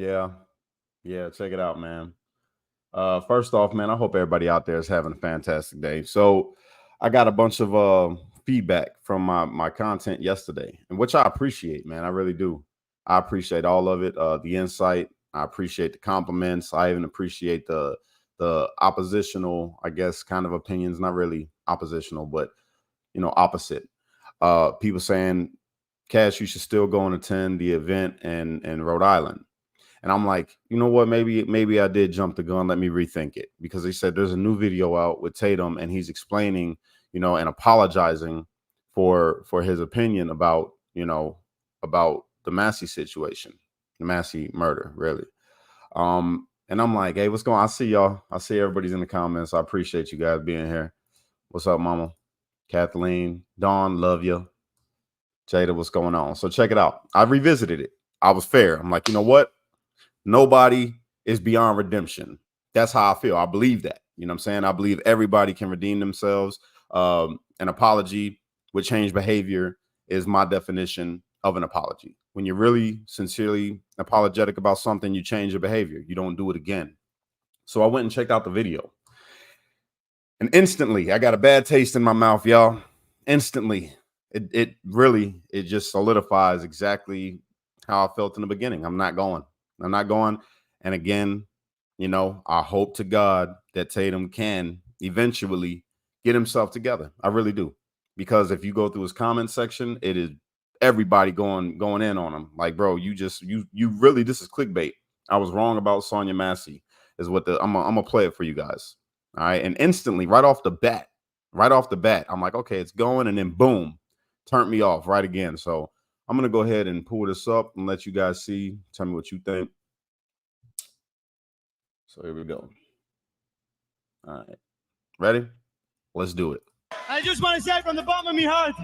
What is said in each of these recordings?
Yeah. Yeah. Check it out, man. First off, man, I hope everybody out there is having a fantastic day. So I got a bunch of feedback from my content yesterday, and which I appreciate, man. I really do. I appreciate all of it. The insight. I appreciate the compliments. I even appreciate the oppositional, I guess, kind of opinions. Not really oppositional, but opposite. People saying, Cash, you should still go and attend the event in Rhode Island. And I'm like, you know what? Maybe I did jump the gun. Let me rethink it, because he said there's a new video out with Tatum, and he's explaining, and apologizing for his opinion about the Massey situation, the Massey murder, really. And I'm like, hey, what's going on? I see y'all. I see everybody's in the comments. I appreciate you guys being here. What's up, Mama? Kathleen, Dawn, love you. Jada, what's going on? So check it out. I revisited it. I was fair. I'm like, you know what? Nobody is beyond redemption. That's how I feel. I believe that. You know what I'm saying? I believe everybody can redeem themselves. An apology with change behavior is my definition of an apology. When you're really sincerely apologetic about something, you change your behavior. You don't do it again. So I went and checked out the video. And instantly, I got a bad taste in my mouth, y'all. Instantly. It really just solidifies exactly how I felt in the beginning. I'm not going. And again, I hope to God that Tatum can eventually get himself together. I really do. Because if you go through his comment section, it is everybody going in on him. Like, bro, you really, this is clickbait. I was wrong about Sonya Massey is what I'm gonna play it for you guys. All right. And instantly, right off the bat, I'm like, okay, it's going. And then boom, turned me off right again. So I'm going to go ahead and pull this up and let you guys see. Tell me what you think. So here we go. All right. Ready? Let's do it. I just want to say from the bottom of my heart,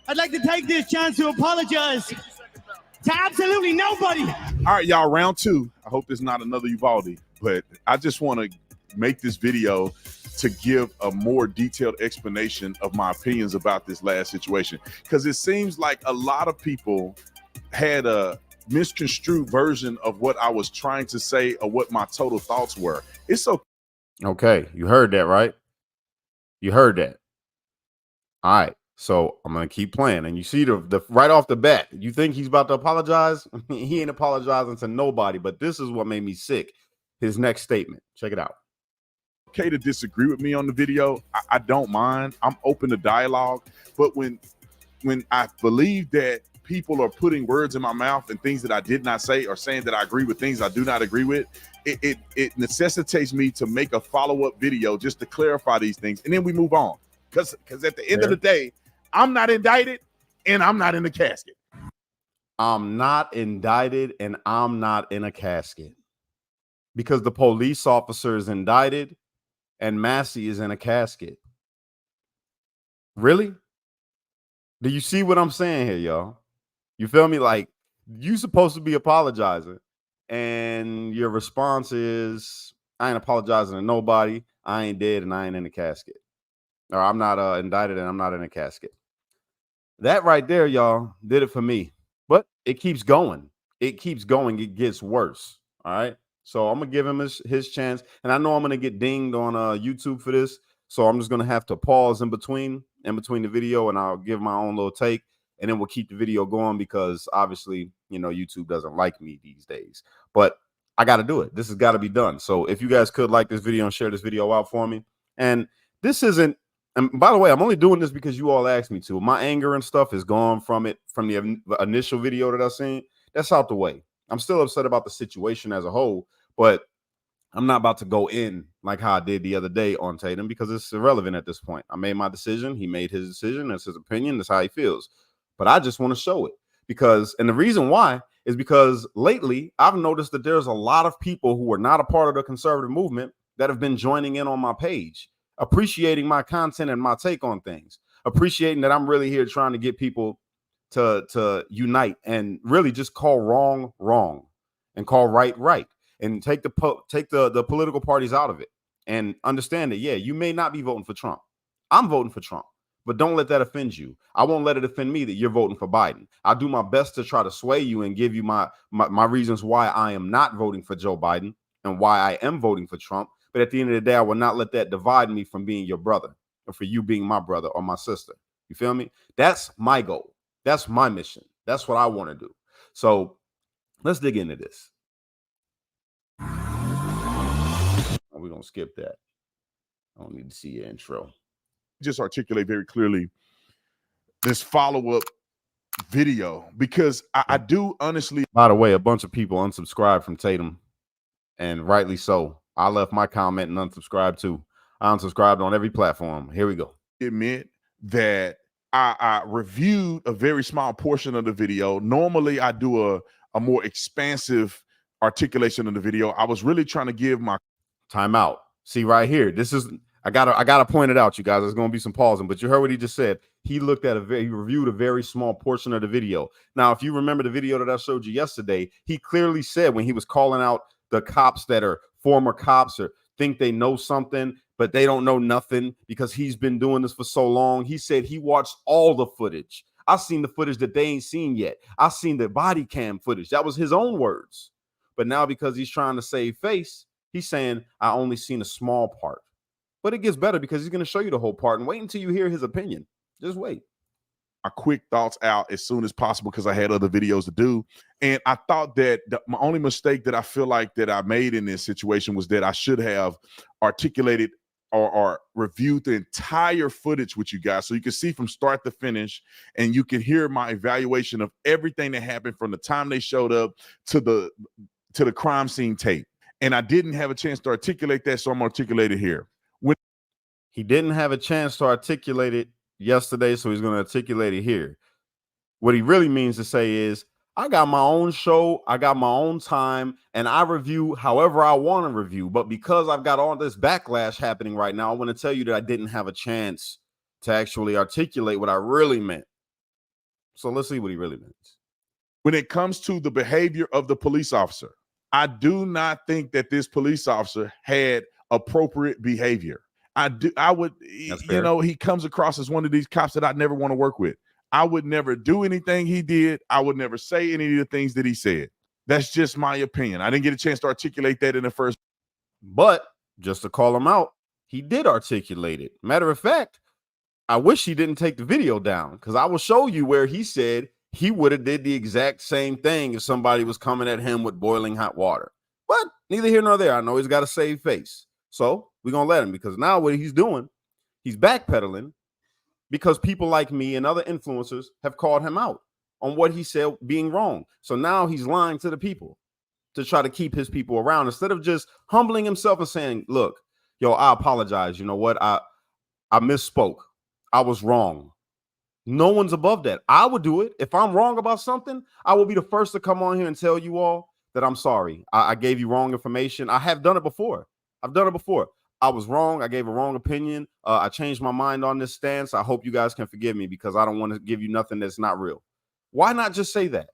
I'd like to take this chance to apologize to absolutely nobody. All right, y'all, round two. I hope it's not another Uvalde, but I just want to make this video to give a more detailed explanation of my opinions about this last situation, because it seems like a lot of people had a misconstrued version of what I was trying to say or what my total thoughts were. It's okay. You heard that, right? You heard that. All right. So I'm going to keep playing. And you see the right off the bat, you think he's about to apologize? He ain't apologizing to nobody, but this is what made me sick. His next statement. Check it out. Okay to disagree with me on the video. I don't mind. I'm open to dialogue. But when I believe that people are putting words in my mouth and things that I did not say, or saying that I agree with things I do not agree with, it necessitates me to make a follow-up video just to clarify these things. And then we move on. Because at the end of the day, I'm not indicted and I'm not in a casket. I'm not indicted and I'm not in a casket. Because the police officer is indicted and Massey is in a casket. Really? Do you see what I'm saying here, y'all? You feel me? Like, you supposed to be apologizing, and your response is, I ain't apologizing to nobody. I ain't dead and I ain't in a casket. Or I'm not indicted and I'm not in a casket. That right there, y'all, did it for me. But it keeps going. It keeps going. It gets worse. All right. So I'm going to give him his chance. And I know I'm going to get dinged on YouTube for this. So I'm just going to have to pause in between the video, and I'll give my own little take. And then we'll keep the video going, because obviously, YouTube doesn't like me these days. But I got to do it. This has got to be done. So if you guys could like this video and share this video out for me. And this isn't, and by the way, I'm only doing this because you all asked me to. My anger and stuff is gone from the initial video that I seen. That's out the way. I'm still upset about the situation as a whole, but I'm not about to go in like how I did the other day on Tatum, because it's irrelevant at this point. I made my decision. He made his decision. That's his opinion. That's how he feels. But I just want to show it and the reason why is because lately I've noticed that there's a lot of people who are not a part of the conservative movement that have been joining in on my page, appreciating my content and my take on things, appreciating that I'm really here trying to get people to unite and really just call wrong wrong and call right, and take the political parties out of it, and understand that, yeah, you may not be voting for Trump. I'm voting for Trump, But don't let that offend you. I won't let it offend me that you're voting for Biden. I'll do my best to try to sway you and give you my reasons why I am not voting for Joe Biden and why I am voting for Trump. But at the end of the day, I will not let that divide me from being your brother or for you being my brother or my sister. You feel me? That's my goal. That's my mission. That's what I want to do. So let's dig into this. We're going to skip that. I don't need to see your intro. Just articulate very clearly this follow-up video, because I do honestly. By the way, a bunch of people unsubscribed from Tatum, and rightly so. I left my comment and unsubscribed too. I unsubscribed on every platform. Here we go. Admit that I reviewed a very small portion of the video. Normally, I do a more expansive articulation of the video. I was really trying to give my time out. See right here. This is I gotta point it out, you guys. There's gonna be some pausing, but you heard what he just said. He looked at he reviewed a very small portion of the video. Now, if you remember the video that I showed you yesterday, he clearly said when he was calling out the cops that are former cops or think they know something, but they don't know nothing because he's been doing this for so long. He said he watched all the footage. I seen the footage that they ain't seen yet. I seen the body cam footage. That was his own words. But now because he's trying to save face, he's saying I only seen a small part. But it gets better because he's going to show you the whole part, and wait until you hear his opinion. Just wait. My quick thoughts out as soon as possible because I had other videos to do. And I thought that my only mistake that I feel like that I made in this situation was that I should have articulated or reviewed the entire footage with you guys so you can see from start to finish, and you can hear my evaluation of everything that happened from the time they showed up to the crime scene tape. And I didn't have a chance to articulate that, so I'm articulating here. He didn't have a chance to articulate it yesterday, so he's going to articulate it here. What he really means to say is, I got my own show, I got my own time, and I review however I want to review. But because I've got all this backlash happening right now, I want to tell you that I didn't have a chance to actually articulate what I really meant. So let's see what he really means. When it comes to the behavior of the police officer, I do not think that this police officer had appropriate behavior. I would, you know, he comes across as one of these cops that I'd never want to work with. I would never do anything he did. I would never say any of the things that he said. That's just my opinion. I didn't get a chance to articulate that in the first. But just to call him out, he did articulate it. Matter of fact, I wish he didn't take the video down because I will show you where he said he would have did the exact same thing if somebody was coming at him with boiling hot water. But neither here nor there. I know he's got to save face. So we're going to let him, because now what he's doing, he's backpedaling because people like me and other influencers have called him out on what he said being wrong. So now he's lying to the people to try to keep his people around instead of just humbling himself and saying, look, yo, I apologize. You know what? I misspoke. I was wrong. No one's above that. I would do it. If I'm wrong about something, I will be the first to come on here and tell you all that I'm sorry. I gave you wrong information. I have done it before. I've done it before. I was wrong. I gave a wrong opinion. I changed my mind on this stance. I hope you guys can forgive me because I don't want to give you nothing that's not real. Why not just say that?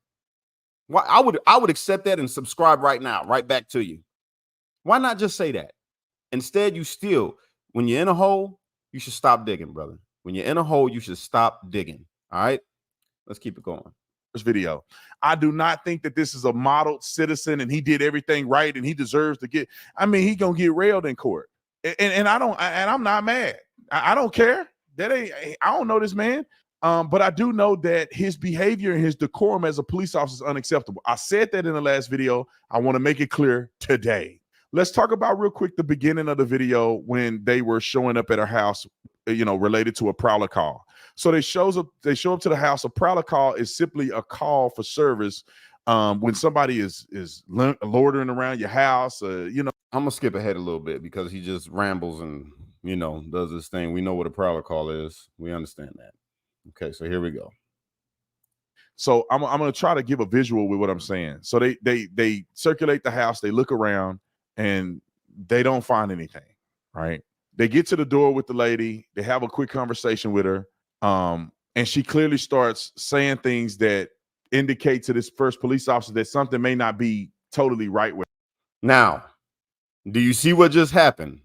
Why I would accept that and subscribe right now, right back to you. Why not just say that? Instead, you still, when you're in a hole, you should stop digging, brother. When you're in a hole, you should stop digging. All right, let's keep it going. Video. I do not think that this is a modeled citizen and he did everything right and he deserves to get. I mean, he gonna get railed in court, and I'm not mad. I don't care. I don't know this man, but I do know that his behavior and his decorum as a police officer is unacceptable. I said that in the last video. I want to make it clear today. Let's talk about real quick the beginning of the video when they were showing up at our house, you know, related to a prowler call. So they show up to the house. A prowler call is simply a call for service when somebody is loitering around your house. You know, I'm gonna skip ahead a little bit because he just rambles and, you know, does this thing. We know what a prowler call is. We understand that. Okay, so here we go. So I'm gonna try to give a visual with what I'm saying. So they circulate the house. They look around and they don't find anything. Right? They get to the door with the lady. They have a quick conversation with her. And she clearly starts saying things that indicate to this first police officer that something may not be totally right with her. Now, do you see what just happened?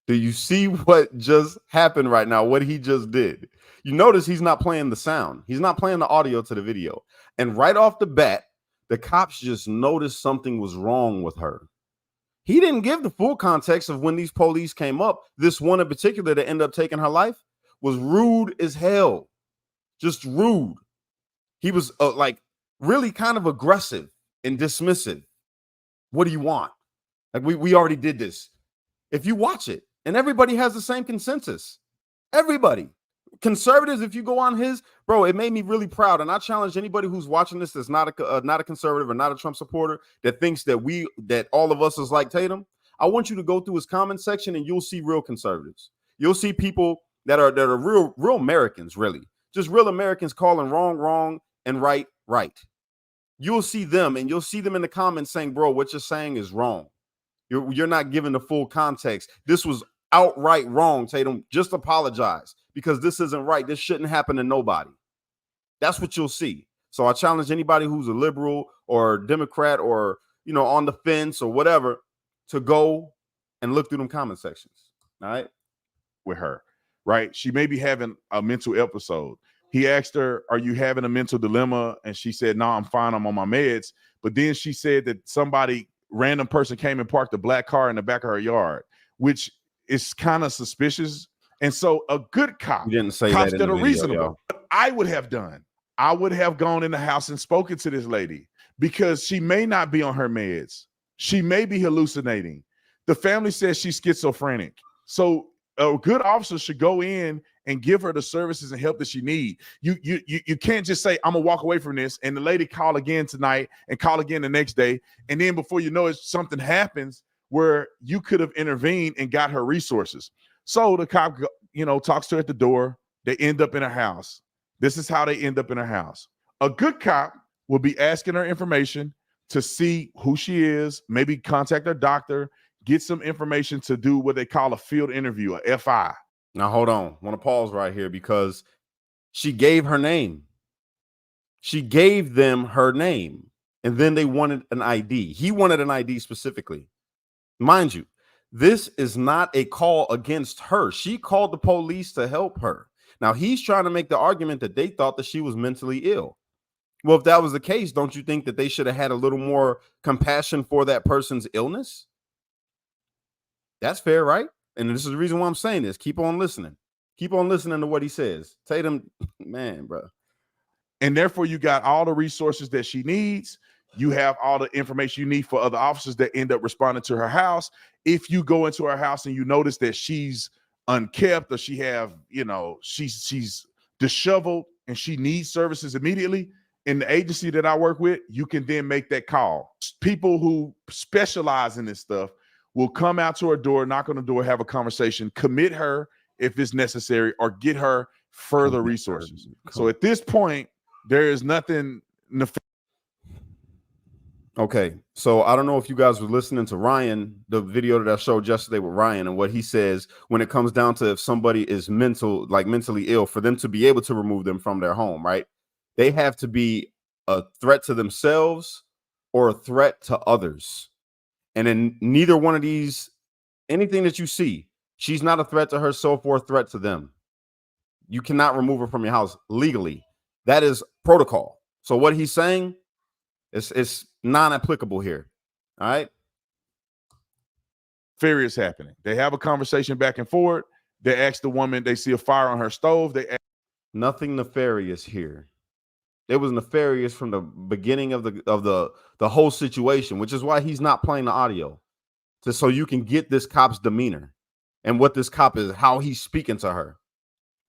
Do you see what just happened right now? What he just did? You notice he's not playing the sound. He's not playing the audio to the video. And right off the bat, the cops just noticed something was wrong with her. He didn't give the full context of when these police came up. This one in particular that ended up taking her life was rude as hell. Just rude. He was like really kind of aggressive and dismissive. What do you want? Like we already did this. If you watch it, and everybody has the same consensus. Everybody. Conservatives, if you go on his, bro, it made me really proud. And I challenge anybody who's watching this that's not a conservative or not a Trump supporter that thinks that all of us is like Tatum. I want you to go through his comment section and you'll see real conservatives. You'll see people that are real Americans, really. Just real Americans calling wrong and right. You'll see them, and you'll see them in the comments saying, bro, what you're saying is wrong. You're not giving the full context. This was outright wrong, Tatum. Just apologize, because this isn't right. This shouldn't happen to nobody. That's what you'll see. So I challenge anybody who's a liberal or Democrat or, on the fence or whatever to go and look through them comment sections. All right. With her, right? She may be having a mental episode. He asked her, are you having a mental dilemma? And she said, no, I'm fine. I'm on my meds. But then she said that random person came and parked a black car in the back of her yard, which is kind of suspicious. And so a good cop, you didn't say cops that that are video, reasonable. What I would have done, I would have gone in the house and spoken to this lady, because she may not be on her meds. She may be hallucinating. The family says she's schizophrenic. So a good officer should go in and give her the services and help that she needs. You can't just say, I'm gonna walk away from this, and the lady call again tonight and call again the next day, and then before you know it, something happens where you could have intervened and got her resources. So the cop, talks to her at the door. They end up in her house. This is how they end up in her house. A good cop will be asking her information to see who she is, maybe contact her doctor, get some information to do what they call a field interview, a FI. Now, hold on. I want to pause right here because she gave her name. She gave them her name, and then they wanted an ID. He wanted an ID specifically. Mind you, this is not a call against her. She called the police to help her. Now, he's trying to make the argument that they thought that she was mentally ill. Well, if that was the case, don't you think that they should have had a little more compassion for that person's illness? That's fair, right? And this is the reason why I'm saying this. Keep on listening. Keep on listening to what he says. Tatum, man, bro. And therefore, you got all the resources that she needs. You have all the information you need for other officers that end up responding to her house. If you go into her house and you notice that she's unkept, or she have, she's disheveled and she needs services immediately, in the agency that I work with, you can then make that call. People who specialize in this stuff will come out to her door, knock on the door, have a conversation, commit her if it's necessary, or get her further resources. So at this point, there is nothing nefarious. Okay, so I don't know if you guys were listening to Ryan, the video that I showed yesterday with Ryan, and what he says when it comes down to if somebody is mentally ill, for them to be able to remove them from their home, right? They have to be a threat to themselves or a threat to others. And in neither one of these, anything that you see, she's not a threat to herself or a threat to them. You cannot remove her from your house legally. That is protocol. So what he's saying is non-applicable here. All right. Nefarious happening. They have a conversation back and forth. They ask the woman, they see a fire on her stove. Nothing nefarious here. It was nefarious from the beginning of the whole situation, which is why he's not playing the audio, so you can get this cop's demeanor and what this cop is, how he's speaking to her.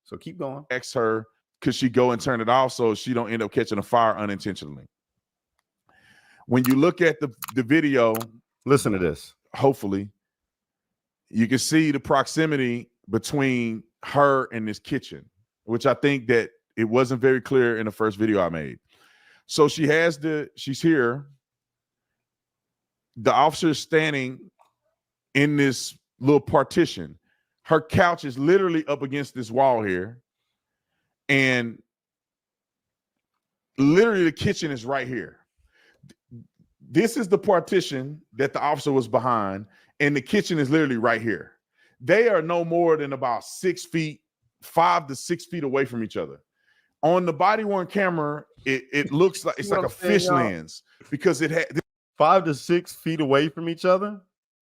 So keep going. Ask her, could she go and turn it off so she don't end up catching a fire unintentionally? When you look at the video, listen to this. Hopefully, you can see the proximity between her and this kitchen, which I think that it wasn't very clear in the first video I made. So she's here. The officer is standing in this little partition. Her couch is literally up against this wall here. And literally the kitchen is right here. This is the partition that the officer was behind, and the kitchen is literally right here. They are no more than about 6 feet, 5 to 6 feet away from each other. On the body-worn camera, it looks like it's like a fish lens because it had 5 to 6 feet away from each other.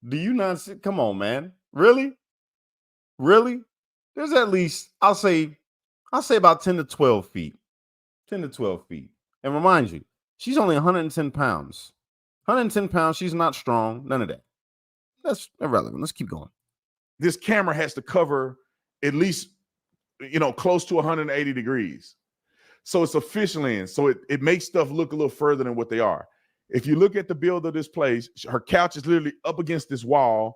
Do you not see? Come on, man. Really? There's at least, I'll say about 10 to 12 feet. 10 to 12 feet. And remind you, she's only 110 pounds. 110 pounds. She's not strong. None of that. That's irrelevant. Let's keep going. This camera has to cover at least, close to 180 degrees. So it's a fish lens. So it makes stuff look a little further than what they are. If you look at the build of this place, her couch is literally up against this wall,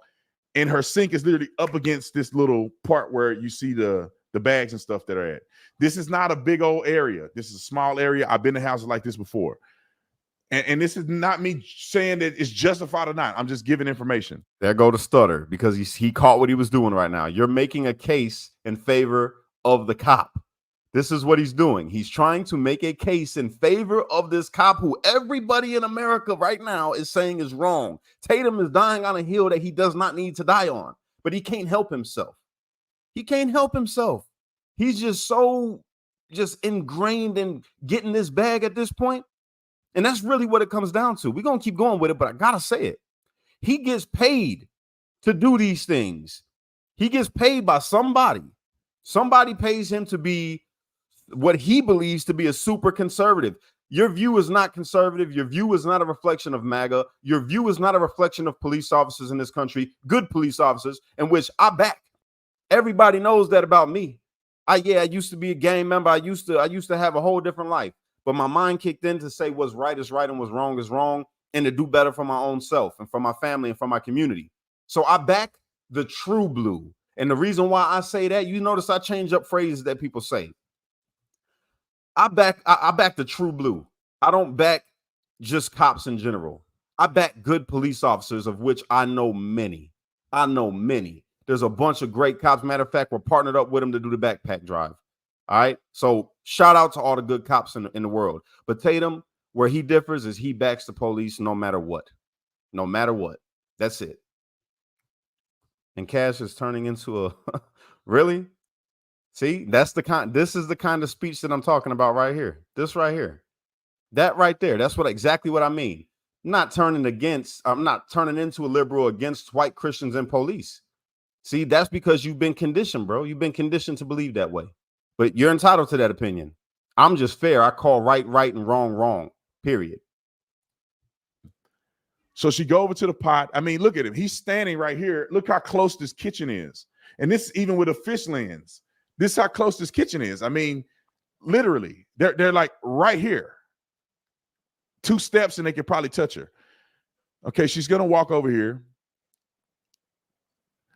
and her sink is literally up against this little part where you see the bags and stuff that are at. This is not a big old area. This is a small area. I've been to houses like this before. And this is not me saying that it's justified or not. I'm just giving information. There go the stutter, because he caught what he was doing right now. You're making a case in favor of the cop. This is what he's doing. He's trying to make a case in favor of this cop who everybody in America right now is saying is wrong. Tatum is dying on a hill that he does not need to die on, but he can't help himself. He can't help himself. He's just ingrained in getting this bag at this point. And that's really what it comes down to. We're going to keep going with it, but I got to say it. He gets paid to do these things. He gets paid by somebody. Somebody pays him to be what he believes to be a super conservative. Your view is not conservative. Your view is not a reflection of MAGA. Your view is not a reflection of police officers in this country, good police officers, in which I back. Everybody knows that about me. I used to be a gang member. I used to have a whole different life, but my mind kicked in to say what's right is right and what's wrong is wrong, and to do better for my own self and for my family and for my community. So I back the true blue. And the reason why I say that, you notice I change up phrases that people say. I back the true blue. I don't back just cops in general. I back good police officers, of which I know many. There's a bunch of great cops. Matter of fact, we're partnered up with them to do the backpack drive. All right. So shout out to all the good cops in the world. But Tatum, where he differs is he backs the police no matter what. No matter what. That's it. And Cash is turning into a really? See, this is the kind of speech that I'm talking about right here. This right here. That right there. That's exactly what I mean. I'm not turning into a liberal against white Christians and police. See, that's because you've been conditioned, bro. You've been conditioned to believe that way. But you're entitled to that opinion. I'm just fair. I call right and wrong, period. So she go over to the pot. I mean, look at him. He's standing right here. Look how close this kitchen is. And this even with a fish lens. This is how close this kitchen is. I mean, literally, they're like right here. 2 steps and they could probably touch her. Okay, she's going to walk over here.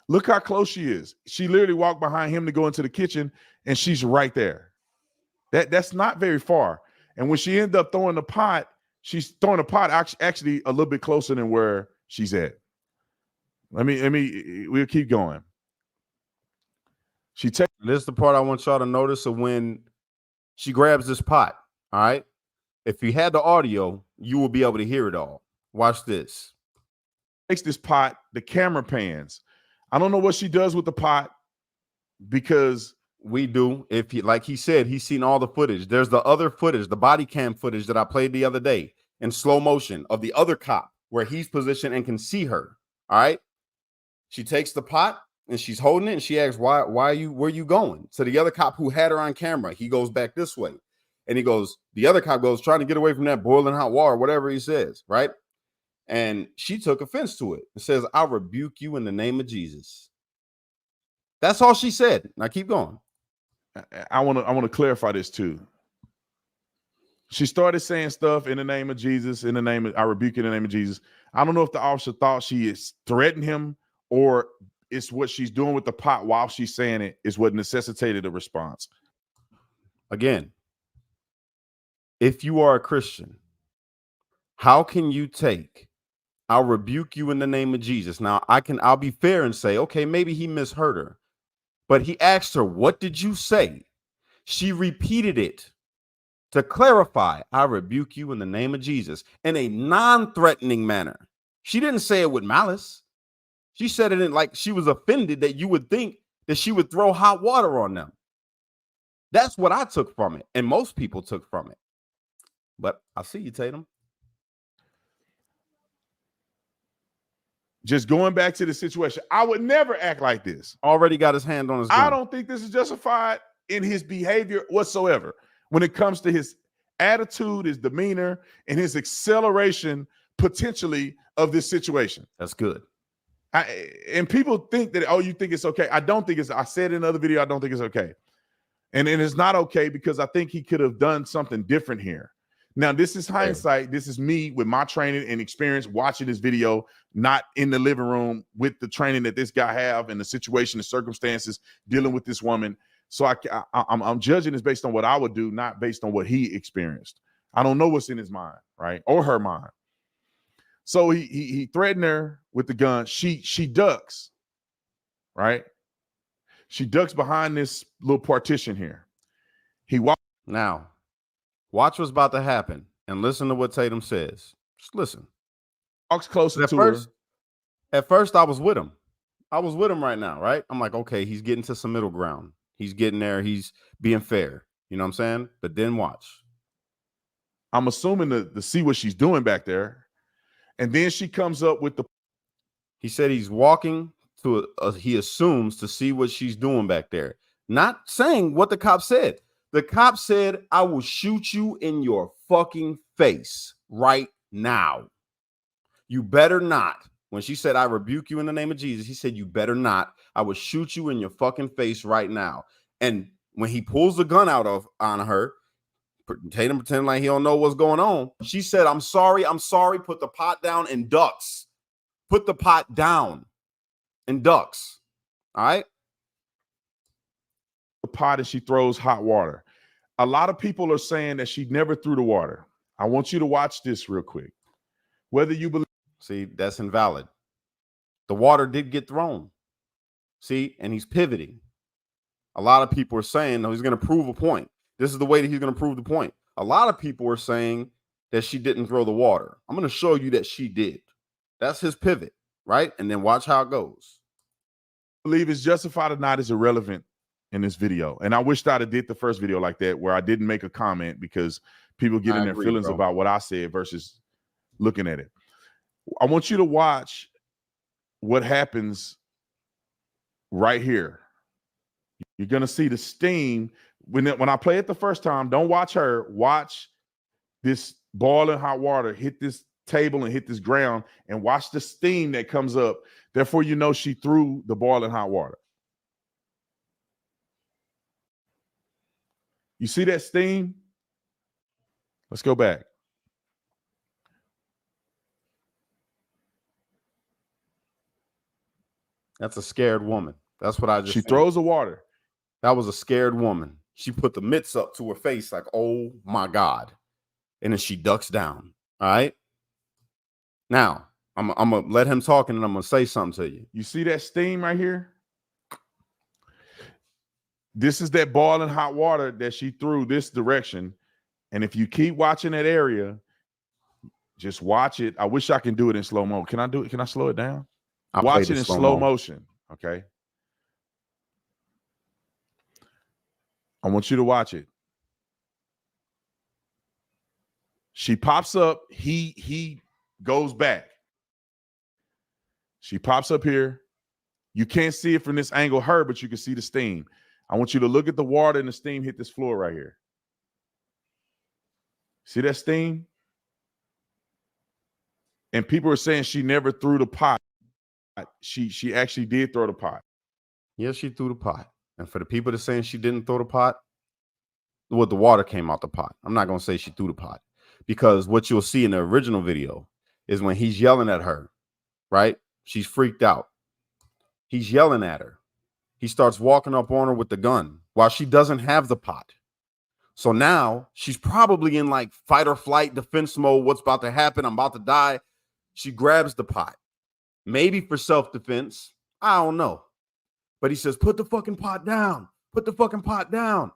Look how close she is. She literally walked behind him to go into the kitchen, and she's right there. That's not very far. And when she ended up throwing the pot, she's throwing the pot actually a little bit closer than where she's at. We'll keep going. This is the part I want y'all to notice of when she grabs this pot. All right. If you had the audio, you will be able to hear it all. Watch this. Takes this pot, the camera pans. I don't know what she does with the pot because we do. Like he said, he's seen all the footage. There's the other footage, the body cam footage that I played the other day in slow motion of the other cop where he's positioned and can see her. All right. She takes the pot and she's holding it and she asks, where are you going? So the other cop who had her on camera, he goes back this way. And the other cop goes, trying to get away from that boiling hot water, whatever he says, right? And she took offense to it. It says, I rebuke you in the name of Jesus. That's all she said. Now keep going. I want to clarify this too. She started saying stuff in the name of Jesus, I rebuke you in the name of Jesus. I don't know if the officer thought she is threatening him or it's what she's doing with the pot while she's saying it is what necessitated a response. Again, if you are a Christian, how can you take, I'll rebuke you in the name of Jesus? Now I'll be fair and say, okay, maybe he misheard her, but he asked her, what did you say? She repeated it to clarify, I rebuke you in the name of Jesus in a non-threatening manner. She didn't say it with malice. She said it in like she was offended that you would think that she would throw hot water on them. That's what I took from it, and most people took from it. But I see you, Tatum. Just going back to the situation, I would never act like this. Already got his hand on his gun. I don't think this is justified in his behavior whatsoever when it comes to his attitude, his demeanor, and his acceleration potentially of this situation. That's good. And people think that, oh, you think it's okay. I don't think it's, I said in another video, I don't think it's okay. And it's not okay because I think he could have done something different here. Now, this is hindsight. This is me with my training and experience watching this video, not in the living room with the training that this guy have and the situation, the circumstances, dealing with this woman. So I'm judging this based on what I would do, not based on what he experienced. I don't know what's in his mind, right? Or her mind. So he threatened her with the gun. She ducks, right? She ducks behind this little partition here. He walks. Now, watch what's about to happen and listen to what Tatum says. Just listen. Walks closer to her. At first, I was with him. I was with him right now, right? I'm like, okay, he's getting to some middle ground. He's getting there. He's being fair. You know what I'm saying? But then watch. I'm assuming to see what she's doing back there. And then she comes up with the. He said he's walking to, he assumes, to see what she's doing back there. Not saying what the cop said. The cop said, I will shoot you in your fucking face right now. You better not. When she said, I rebuke you in the name of Jesus, he said, you better not. I will shoot you in your fucking face right now. And when he pulls the gun out on her, Tatum pretending like he don't know what's going on. She said, I'm sorry, put the pot down and ducks. Put the pot down and ducks. All right? The pot and she throws hot water. A lot of people are saying that she never threw the water. I want you to watch this real quick. Whether you believe. See, that's invalid. The water did get thrown. See, and he's pivoting. A lot of people are saying, no, he's going to prove a point. This is the way that he's going to prove the point. A lot of people are saying that she didn't throw the water. I'm going to show you that she did. That's his pivot, right? And then watch how it goes. Believe it's justified or not is irrelevant in this video. And I wished I'd have did the first video like that, where I didn't make a comment because people get in their feelings about what I said versus looking at it. I want you to watch what happens right here. You're going to see the steam. When I play it the first time, don't watch her. Watch this boiling hot water hit this table and hit this ground, and watch the steam that comes up. Therefore, you know she threw the boiling hot water. You see that steam? Let's go back. That's a scared woman. That's what I just. She throws the water. That was a scared woman. She put the mitts up to her face like, oh my God. And then she ducks down. All right. Now, I'm going to let him talk and then I'm going to say something to you. You see that steam right here? This is that boiling hot water that she threw this direction. And if you keep watching that area, just watch it. I wish I can do it in slow mo. Can I do it? Can I slow it down? Watch it in slow motion. Okay. I want you to watch it. She pops up. He goes back. She pops up here. You can't see it from this angle, but you can see the steam. I want you to look at the water and the steam hit this floor right here. See that steam? And people are saying she never threw the pot. She actually did throw the pot. Yes, she threw the pot. And for the people that are saying she didn't throw the pot, well, the water came out the pot. I'm not going to say she threw the pot, because what you'll see in the original video is when he's yelling at her, right? She's freaked out. He's yelling at her. He starts walking up on her with the gun while she doesn't have the pot. So now she's probably in like fight or flight defense mode. What's about to happen? I'm about to die. She grabs the pot, maybe for self-defense. I don't know. But he says, put the fucking pot down. Put the fucking pot down.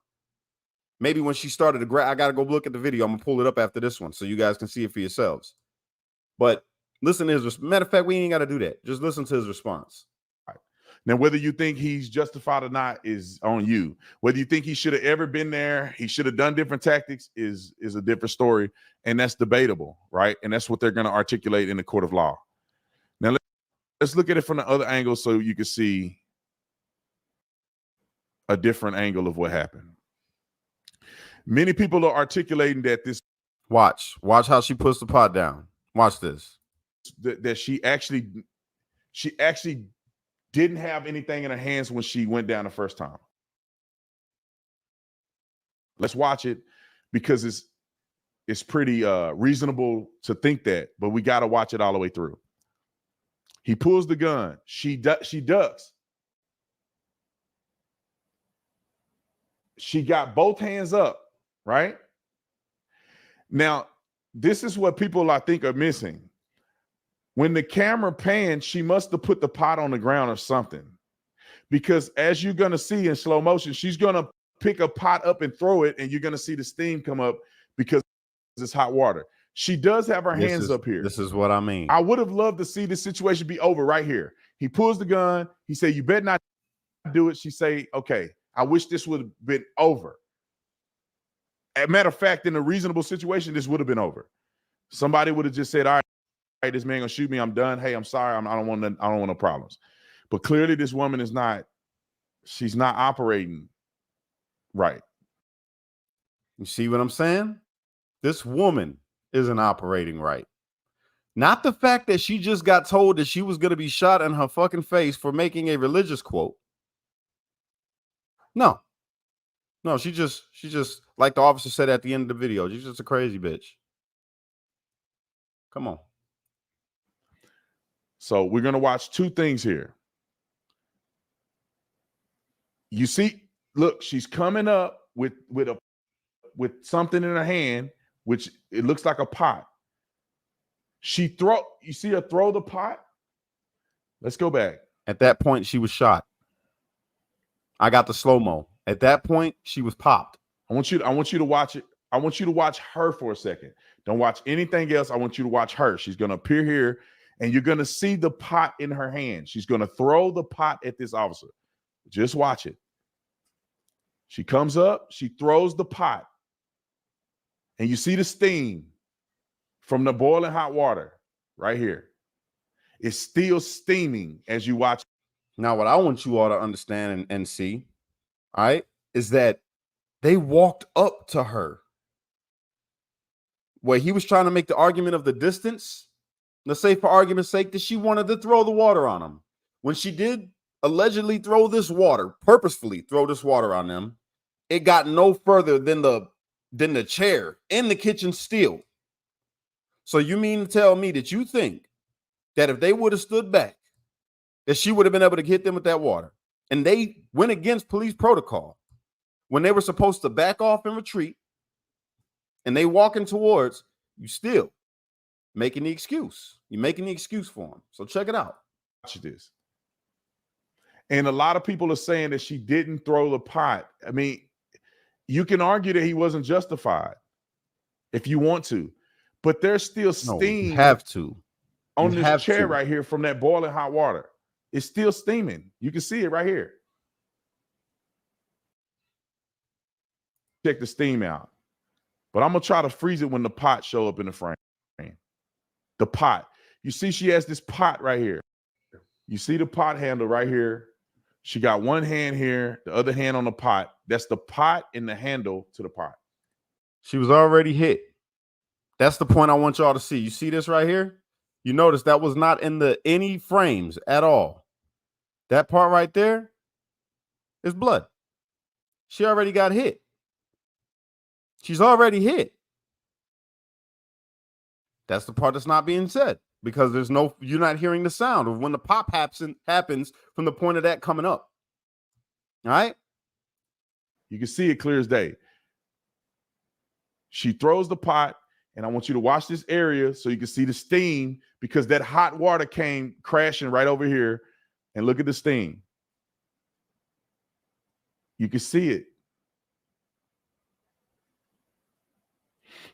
Maybe when she started to grab, I got to go look at the video. I'm going to pull it up after this one so you guys can see it for yourselves. But Listen to his matter of fact, we ain't got to do that. Just listen to his response. Now, whether you think he's justified or not is on you. Whether you think he should have ever been there, he should have done different tactics is a different story. And that's debatable, right? And that's what they're going to articulate in the court of law. Now, let's look at it from the other angle so you can see a different angle of what happened. Many people are articulating that this. Watch how she puts the pot down. Watch this. That she actually didn't have anything in her hands when she went down the first time. Let's watch it because it's pretty reasonable to think that, but we got to watch it all the way through. He pulls the gun. She ducks. She got both hands up, right? Now, this is what people I think are missing. When the camera pans, she must have put the pot on the ground or something. Because as you're going to see in slow motion, she's going to pick a pot up and throw it, and you're going to see the steam come up because it's hot water. She does have her hands up here. This is what I mean. I would have loved to see this situation be over right here. He pulls the gun. He said, "You better not do it." She say, "Okay, I wish this would have been over." As a matter of fact, in a reasonable situation, this would have been over. Somebody would have just said, "All right, this man gonna shoot me. I'm done. Hey, I'm sorry. I don't want no problems." But clearly, this woman is not. She's not operating right. You see what I'm saying? This woman isn't operating right. Not the fact that she just got told that she was going to be shot in her fucking face for making a religious quote. No, she just like the officer said at the end of the video, she's just a crazy bitch. Come on. So we're going to watch two things here. You see, look, she's coming up with something in her hand, which it looks like a pot. You see her throw the pot? Let's go back. At that point, she was shot. I got the slow-mo. At that point, she was popped. I want you to watch it. I want you to watch her for a second. Don't watch anything else. I want you to watch her. She's going to appear here, and you're going to see the pot in her hand. She's going to throw the pot at this officer. Just watch it. She comes up. She throws the pot. And you see the steam from the boiling hot water right here. It's still steaming as you watch. Now, what I want you all to understand and see, all right, is that they walked up to her. Where he was trying to make the argument of the distance, let's say for argument's sake that she wanted to throw the water on him. When she did allegedly purposefully throw this water on them, it got no further than the chair in the kitchen still. So you mean to tell me that you think that if they would have stood back, that she would have been able to hit them with that water? And they went against police protocol when they were supposed to back off and retreat, and they walking towards you, still making the excuse. You're making the excuse for them. So check it out. Watch this. And a lot of people are saying that she didn't throw the pot. I mean, you can argue that he wasn't justified if you want to, but there's still steam. You have to. On this chair right here from that boiling hot water. It's still steaming. You can see it right here. Check the steam out. But I'm going to try to freeze it when the pot show up in the frame. The pot. You see she has this pot right here. You see the pot handle right here. She got one hand here, the other hand on the pot. That's the pot and the handle to the pot. She was already hit. That's the point I want y'all to see. You see this right here? You notice that was not in any frames at all. That part right there is blood. She already got hit. She's already hit. That's the part that's not being said because you're not hearing the sound of when the pop happens from the point of that coming up. All right? You can see it clear as day. She throws the pot, and I want you to watch this area so you can see the steam because that hot water came crashing right over here, and look at the steam. You can see it.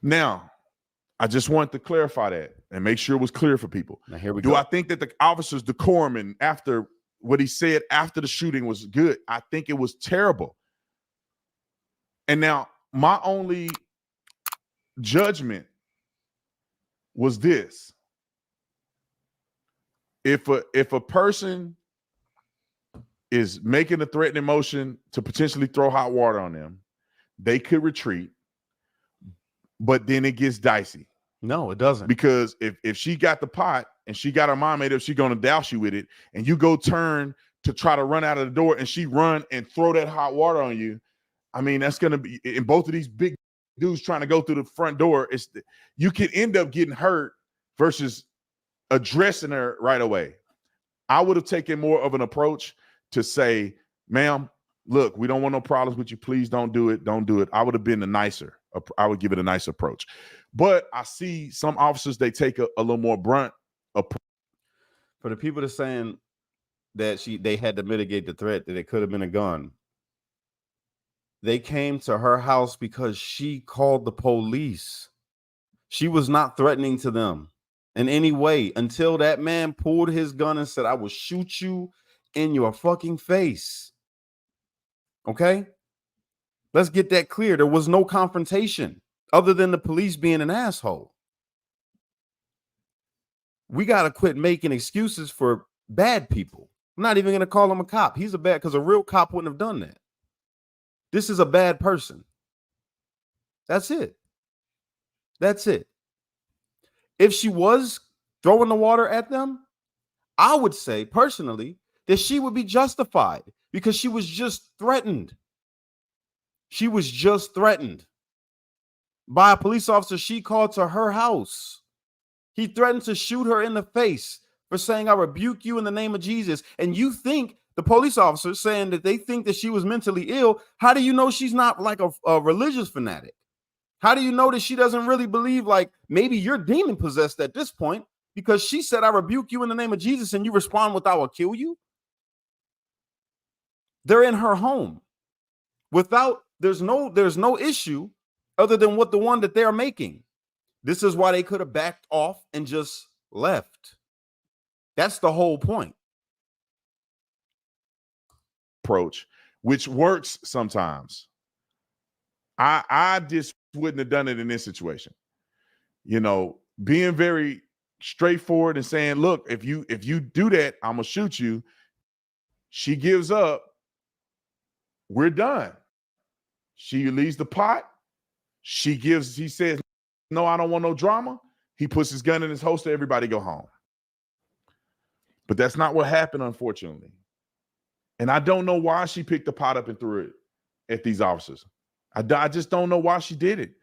Now, I just want to clarify that and make sure it was clear for people. Now here we Do go. I think that the officer's decorum and after what he said after the shooting was good? I think it was terrible. And now my only judgment was this. If a person is making a threatening motion to potentially throw hot water on them, they could retreat, but then it gets dicey. No, it doesn't. Because if she got the pot and she got her mind made up, she's gonna douse you with it, and you go turn to try to run out of the door and she run and throw that hot water on you, I mean, that's gonna be in both of these big dudes trying to go through the front door. You can end up getting hurt versus addressing her right away. I would have taken more of an approach to say, ma'am, look, we don't want no problems with you. Please don't do it. Don't do it. I would have been I would give it a nice approach. But I see some officers, they take a little more brunt approach. For the people that are saying that they had to mitigate the threat, that it could have been a gun. They came to her house because she called the police. She was not threatening to them in any way until that man pulled his gun and said, I will shoot you in your fucking face. Okay? Let's get that clear. There was no confrontation other than the police being an asshole. We got to quit making excuses for bad people. I'm not even going to call him a cop. He's a bad, because a real cop wouldn't have done that. This is a bad person. That's it. That's it. If she was throwing the water at them, I would say personally that she would be justified because she was just threatened. She was just threatened by a police officer she called to her house. He threatened to shoot her in the face for saying, I rebuke you in the name of Jesus. And you think the police officer saying that they think that she was mentally ill. How do you know she's not like a religious fanatic? How do you know that she doesn't really believe, like, maybe you're demon possessed at this point because she said, I rebuke you in the name of Jesus, and you respond with, I will kill you? They're in her home. There's no issue other than what the one that they're making. This is why they could have backed off and just left. That's the whole point. Approach, which works sometimes. I just wouldn't have done it in this situation. You know, being very straightforward and saying, look, if you do that, I'm gonna shoot you. She gives up. We're done. She leaves the pot. He says, no, I don't want no drama. He puts his gun in his holster. Everybody go home. But that's not what happened, unfortunately. And I don't know why she picked the pot up and threw it at these officers. I just don't know why she did it.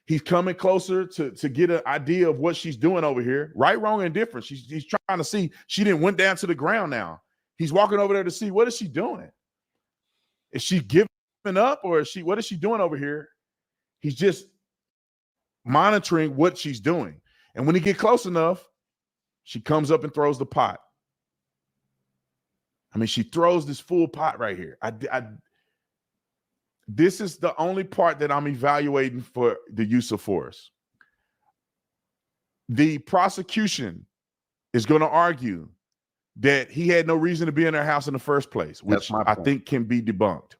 He's coming closer to get an idea of what she's doing over here. Right, wrong, and different. He's trying to see. She didn't went down to the ground now. He's walking over there to see, what is she doing? Is she giving up, or what is she doing over here? He's just monitoring what she's doing. And when he get close enough, she comes up and throws the pot. I mean, she throws this full pot right here. This is the only part that I'm evaluating for the use of force. The prosecution is going to argue that he had no reason to be in her house in the first place, which I think can be debunked.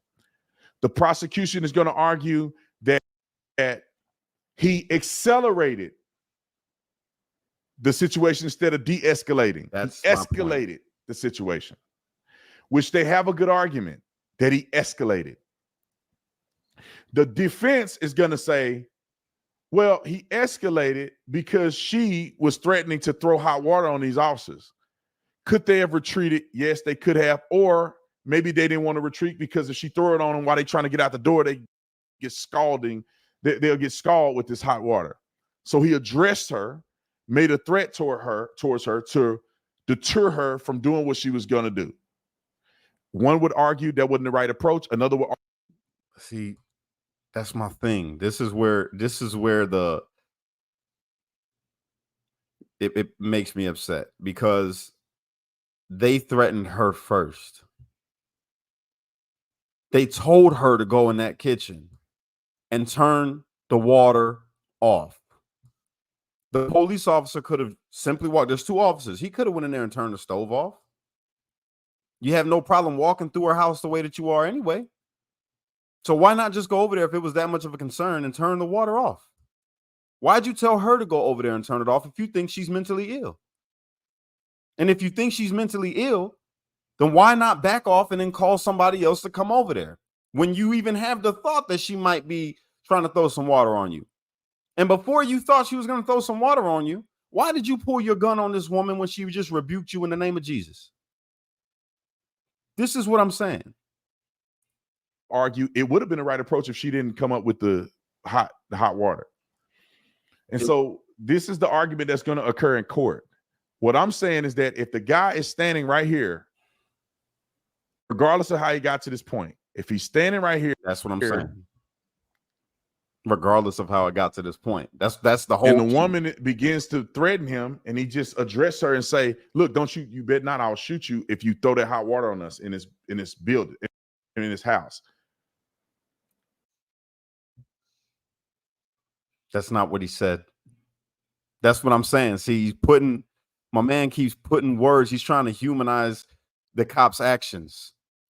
The prosecution is going to argue that he accelerated the situation instead of de-escalating. He escalated the situation, which they have a good argument that he escalated. The defense is going to say, well, he escalated because she was threatening to throw hot water on these officers. Could they have retreated? Yes, they could have. Or maybe they didn't want to retreat because if she threw it on them while they're trying to get out the door, they get scalding. They'll get scalded with this hot water. So he addressed her, made a threat towards her to deter her from doing what she was going to do. One would argue that wasn't the right approach. Another would see, that's my thing. This is where it makes me upset because they threatened her first. They told her to go in that kitchen and turn the water off. The police officer could have simply walked. There's two officers. He could have went in there and turned the stove off. You have no problem walking through her house the way that you are anyway. So why not just go over there if it was that much of a concern and turn the water off? Why'd you tell her to go over there and turn it off if you think she's mentally ill? And if you think she's mentally ill, then why not back off and then call somebody else to come over there when you even have the thought that she might be trying to throw some water on you? And before you thought she was going to throw some water on you, why did you pull your gun on this woman when she just rebuked you in the name of Jesus? This is what I'm saying. Argue it would have been the right approach if she didn't come up with the hot water. And so this is the argument that's going to occur in court. What I'm saying is that if the guy is standing right here, regardless of how he got to this point, if he's standing right here, that's what I'm saying. Regardless of how it got to this point, that's the whole. And the woman begins to threaten him, and he just address her and say, "Look, don't you bet not. I'll shoot you if you throw that hot water on us in this building, in this house." That's not what he said. That's what I'm saying. See, my man keeps putting words. He's trying to humanize the cop's actions.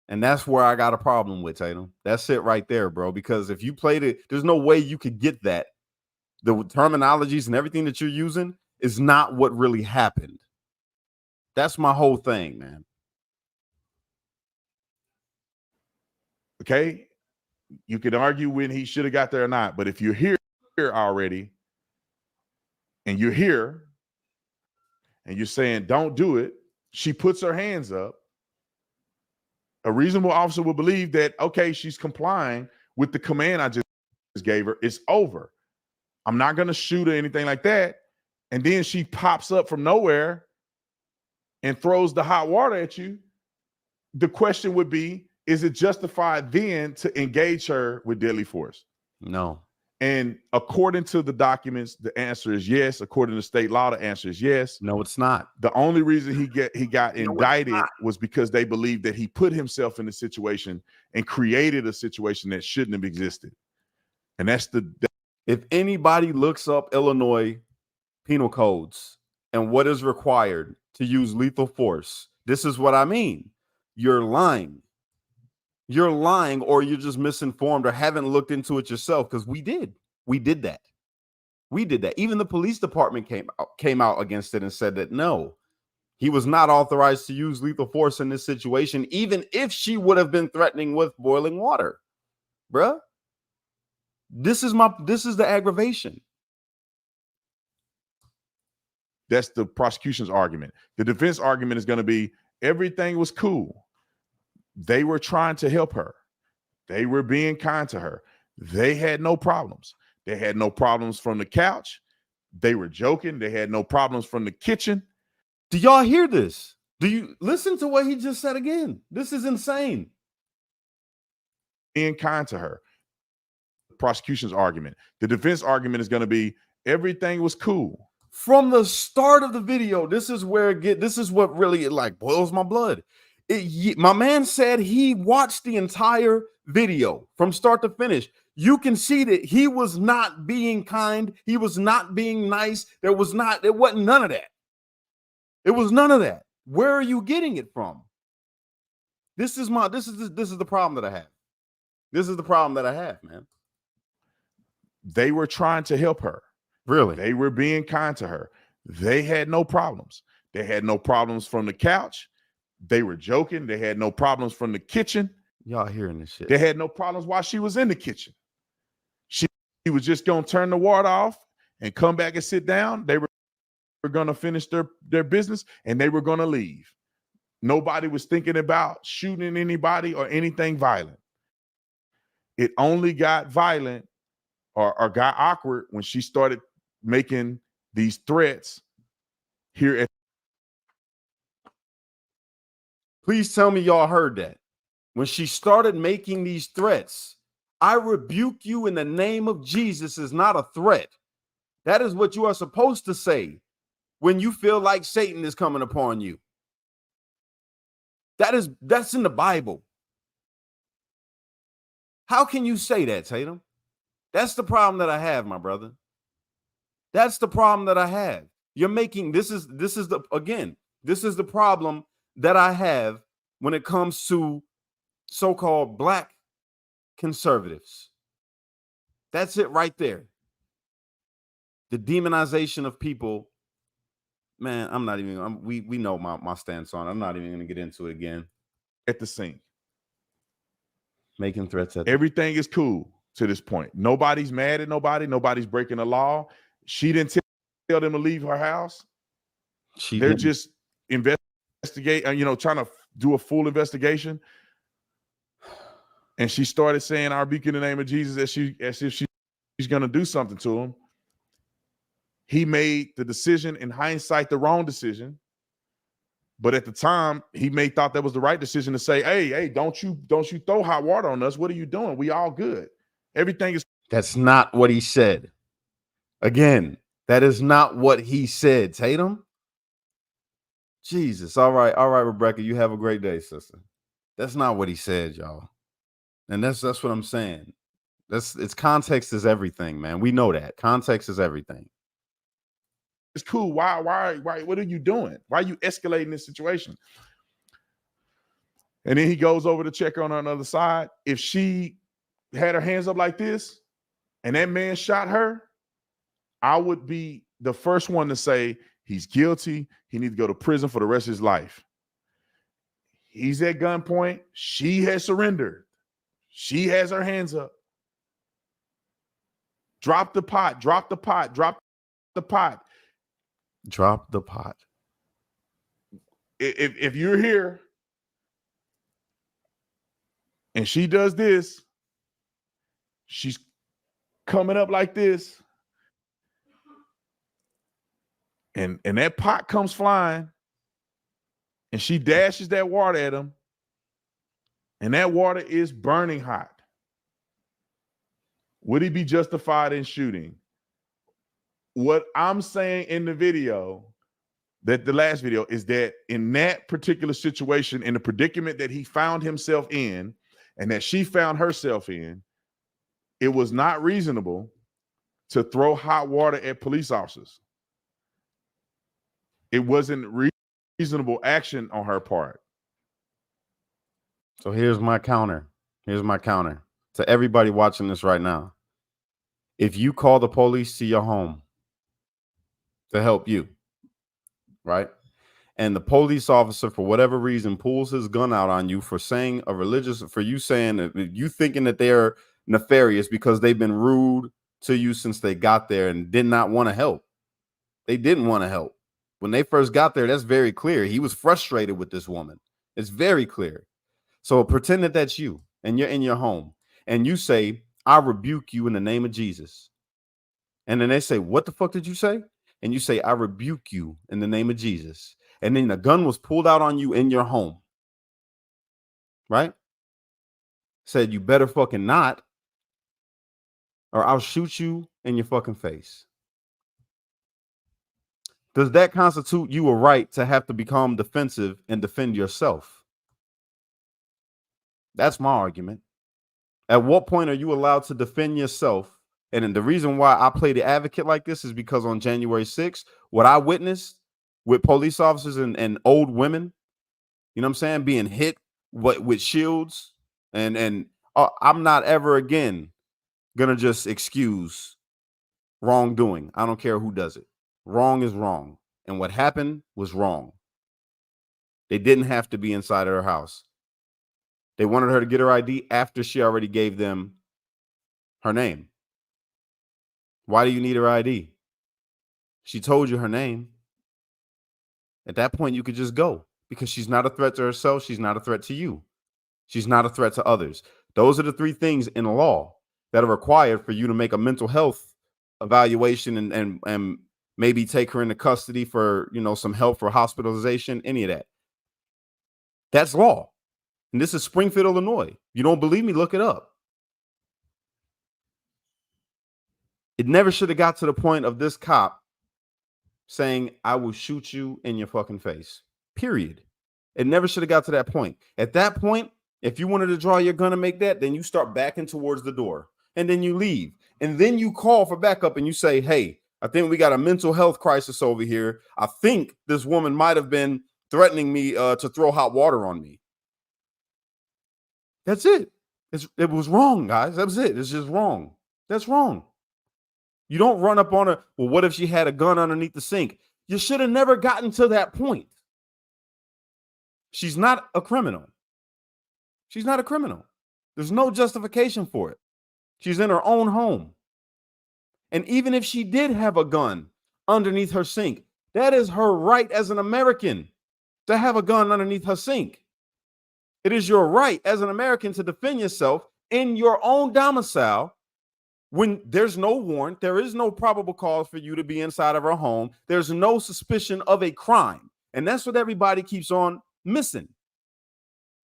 And that's where I got a problem with, Tatum. That's it right there, bro. Because if you played it, there's no way you could get that. The terminologies and everything that you're using is not what really happened. That's my whole thing, man. Okay. You could argue when he should have got there or not. But if you're here already and you're here and you're saying, don't do it, she puts her hands up. A reasonable officer will believe that, okay, she's complying with the command I just gave her. It's over. I'm not going to shoot or anything like that. And then she pops up from nowhere and throws the hot water at you. The question would be, is it justified then to engage her with deadly force? No. And according to the documents, the answer is yes. According to state law, the answer is yes. No, it's not. The only reason he got indicted was because they believed that he put himself in a situation and created a situation that shouldn't have existed. And that's if anybody looks up Illinois penal codes and what is required to use lethal force, this is what I mean. You're lying. You're lying, or you're just misinformed or haven't looked into it yourself, because we did that. Even the police department came out against it and said that no, he was not authorized to use lethal force in this situation, even if she would have been threatening with boiling water. Bruh, this is the aggravation. That's the prosecution's argument. The defense argument is going to be everything was cool. They were trying to help her. They were being kind to her. They had no problems. They had no problems from the couch. They were joking. They had no problems from the kitchen. Do y'all hear this? Do you listen to what he just said again? This is insane. Being kind to her. The prosecution's argument. The defense argument is going to be everything was cool. From the start of the video, this is what really boils my blood. My man said he watched the entire video from start to finish. You can see that he was not being kind. He was not being nice. It wasn't none of that. It was none of that. Where are you getting it from? This is the problem that I have. This is the problem that I have, man. They were trying to help her. Really? They were being kind to her. They had no problems. They had no problems from the couch. They were joking. They had no problems from the kitchen. Y'all hearing this shit? They had no problems while she was in the kitchen. She was just going to turn the water off and come back and sit down. They were going to finish their business and they were going to leave. Nobody was thinking about shooting anybody or anything violent. It only got violent or got awkward when she started making these threats here at. Please tell me y'all heard that. When she started making these threats, I rebuke you in the name of Jesus is not a threat. That is what you are supposed to say when you feel like Satan is coming upon you. That's in the Bible. How can you say that, Tatum? That's the problem that I have, my brother. That's the problem that I have. You're making this is the problem that I have when it comes to so-called black conservatives. That's it right there. The demonization of people. Man, I'm not even. We know my stance on it. I'm not even going to get into it again. At the scene, making threats at everything is cool to this point. Nobody's mad at nobody. Nobody's breaking the law. She didn't tell them to leave her house. They're just investigate, trying to do a full investigation. And she started saying, "I rebuke in the name of Jesus," as if she's going to do something to him. He made the decision, in hindsight, the wrong decision. But at the time, he thought that was the right decision to say, hey, don't you throw hot water on us. What are you doing? We all good. Everything is. That's not what he said. Again, that is not what he said, Tatum. Jesus. All right, Rebecca, you have a great day, sister. That's not what he said, y'all. And that's what I'm saying. It's context is everything, man. We know that. Context is everything. It's cool. Why? What are you doing? Why are you escalating this situation? And then he goes over to check on the other side. If she had her hands up like this and that man shot her, I would be the first one to say he's guilty. He needs to go to prison for the rest of his life. He's at gunpoint. She has surrendered. She has her hands up. Drop the pot. Drop the pot. Drop the pot. Drop the pot. If you're here and she does this, she's coming up like this, and that pot comes flying, and she dashes that water at him, and that water is burning hot. Would he be justified in shooting? What I'm saying in the video, that the last video, is that in that particular situation, in the predicament that he found himself in and that she found herself in, it was not reasonable to throw hot water at police officers. It wasn't reasonable action on her part. So here's my counter. To everybody watching this right now. If you call the police to your home to help you, right? And the police officer, for whatever reason, pulls his gun out on you for saying you saying that you thinking that they're nefarious because they've been rude to you since they got there and did not want to help. They didn't want to help. When they first got there, that's very clear. He was frustrated with this woman. It's very clear. So pretend that that's you and you're in your home and you say, "I rebuke you in the name of Jesus." And then they say, "What the fuck did you say?" And you say, "I rebuke you in the name of Jesus." And then the gun was pulled out on you in your home. Right? Said, "You better fucking not, or I'll shoot you in your fucking face." Does that constitute you a right to have to become defensive and defend yourself? That's my argument. At what point are you allowed to defend yourself? And the reason why I play the advocate like this is because on January 6th, what I witnessed with police officers and old women, you know what I'm saying, being hit with shields, and I'm not ever again gonna just excuse wrongdoing. I don't care who does it. Wrong is wrong. And what happened was wrong. They didn't have to be inside of her house. They wanted her to get her ID after she already gave them her name. Why do you need her ID? She told you her name. At that point, you could just go because she's not a threat to herself. She's not a threat to you. She's not a threat to others. Those are the three things in the law that are required for you to make a mental health evaluation and maybe take her into custody for, some help for hospitalization, any of that. That's law. And this is Springfield, Illinois. You don't believe me? Look it up. It never should have got to the point of this cop saying, "I will shoot you in your fucking face." Period. It never should have got to that point. At that point, if you wanted to draw your gun and make that, then you start backing towards the door and then you leave. And then you call for backup and you say, "Hey, I think we got a mental health crisis over here. I think this woman might have been threatening me to throw hot water on me. That's it. It was wrong, guys. That was it. It's just wrong. That's wrong. You don't run up on her. Well, what if she had a gun underneath the sink? You should have never gotten to that point. She's not a criminal. She's not a criminal. There's no justification for it. She's in her own home. And even if she did have a gun underneath her sink, that is her right as an American to have a gun underneath her sink. It is your right as an American to defend yourself in your own domicile when there's no warrant, there is no probable cause for you to be inside of her home. There's no suspicion of a crime. And that's what everybody keeps on missing.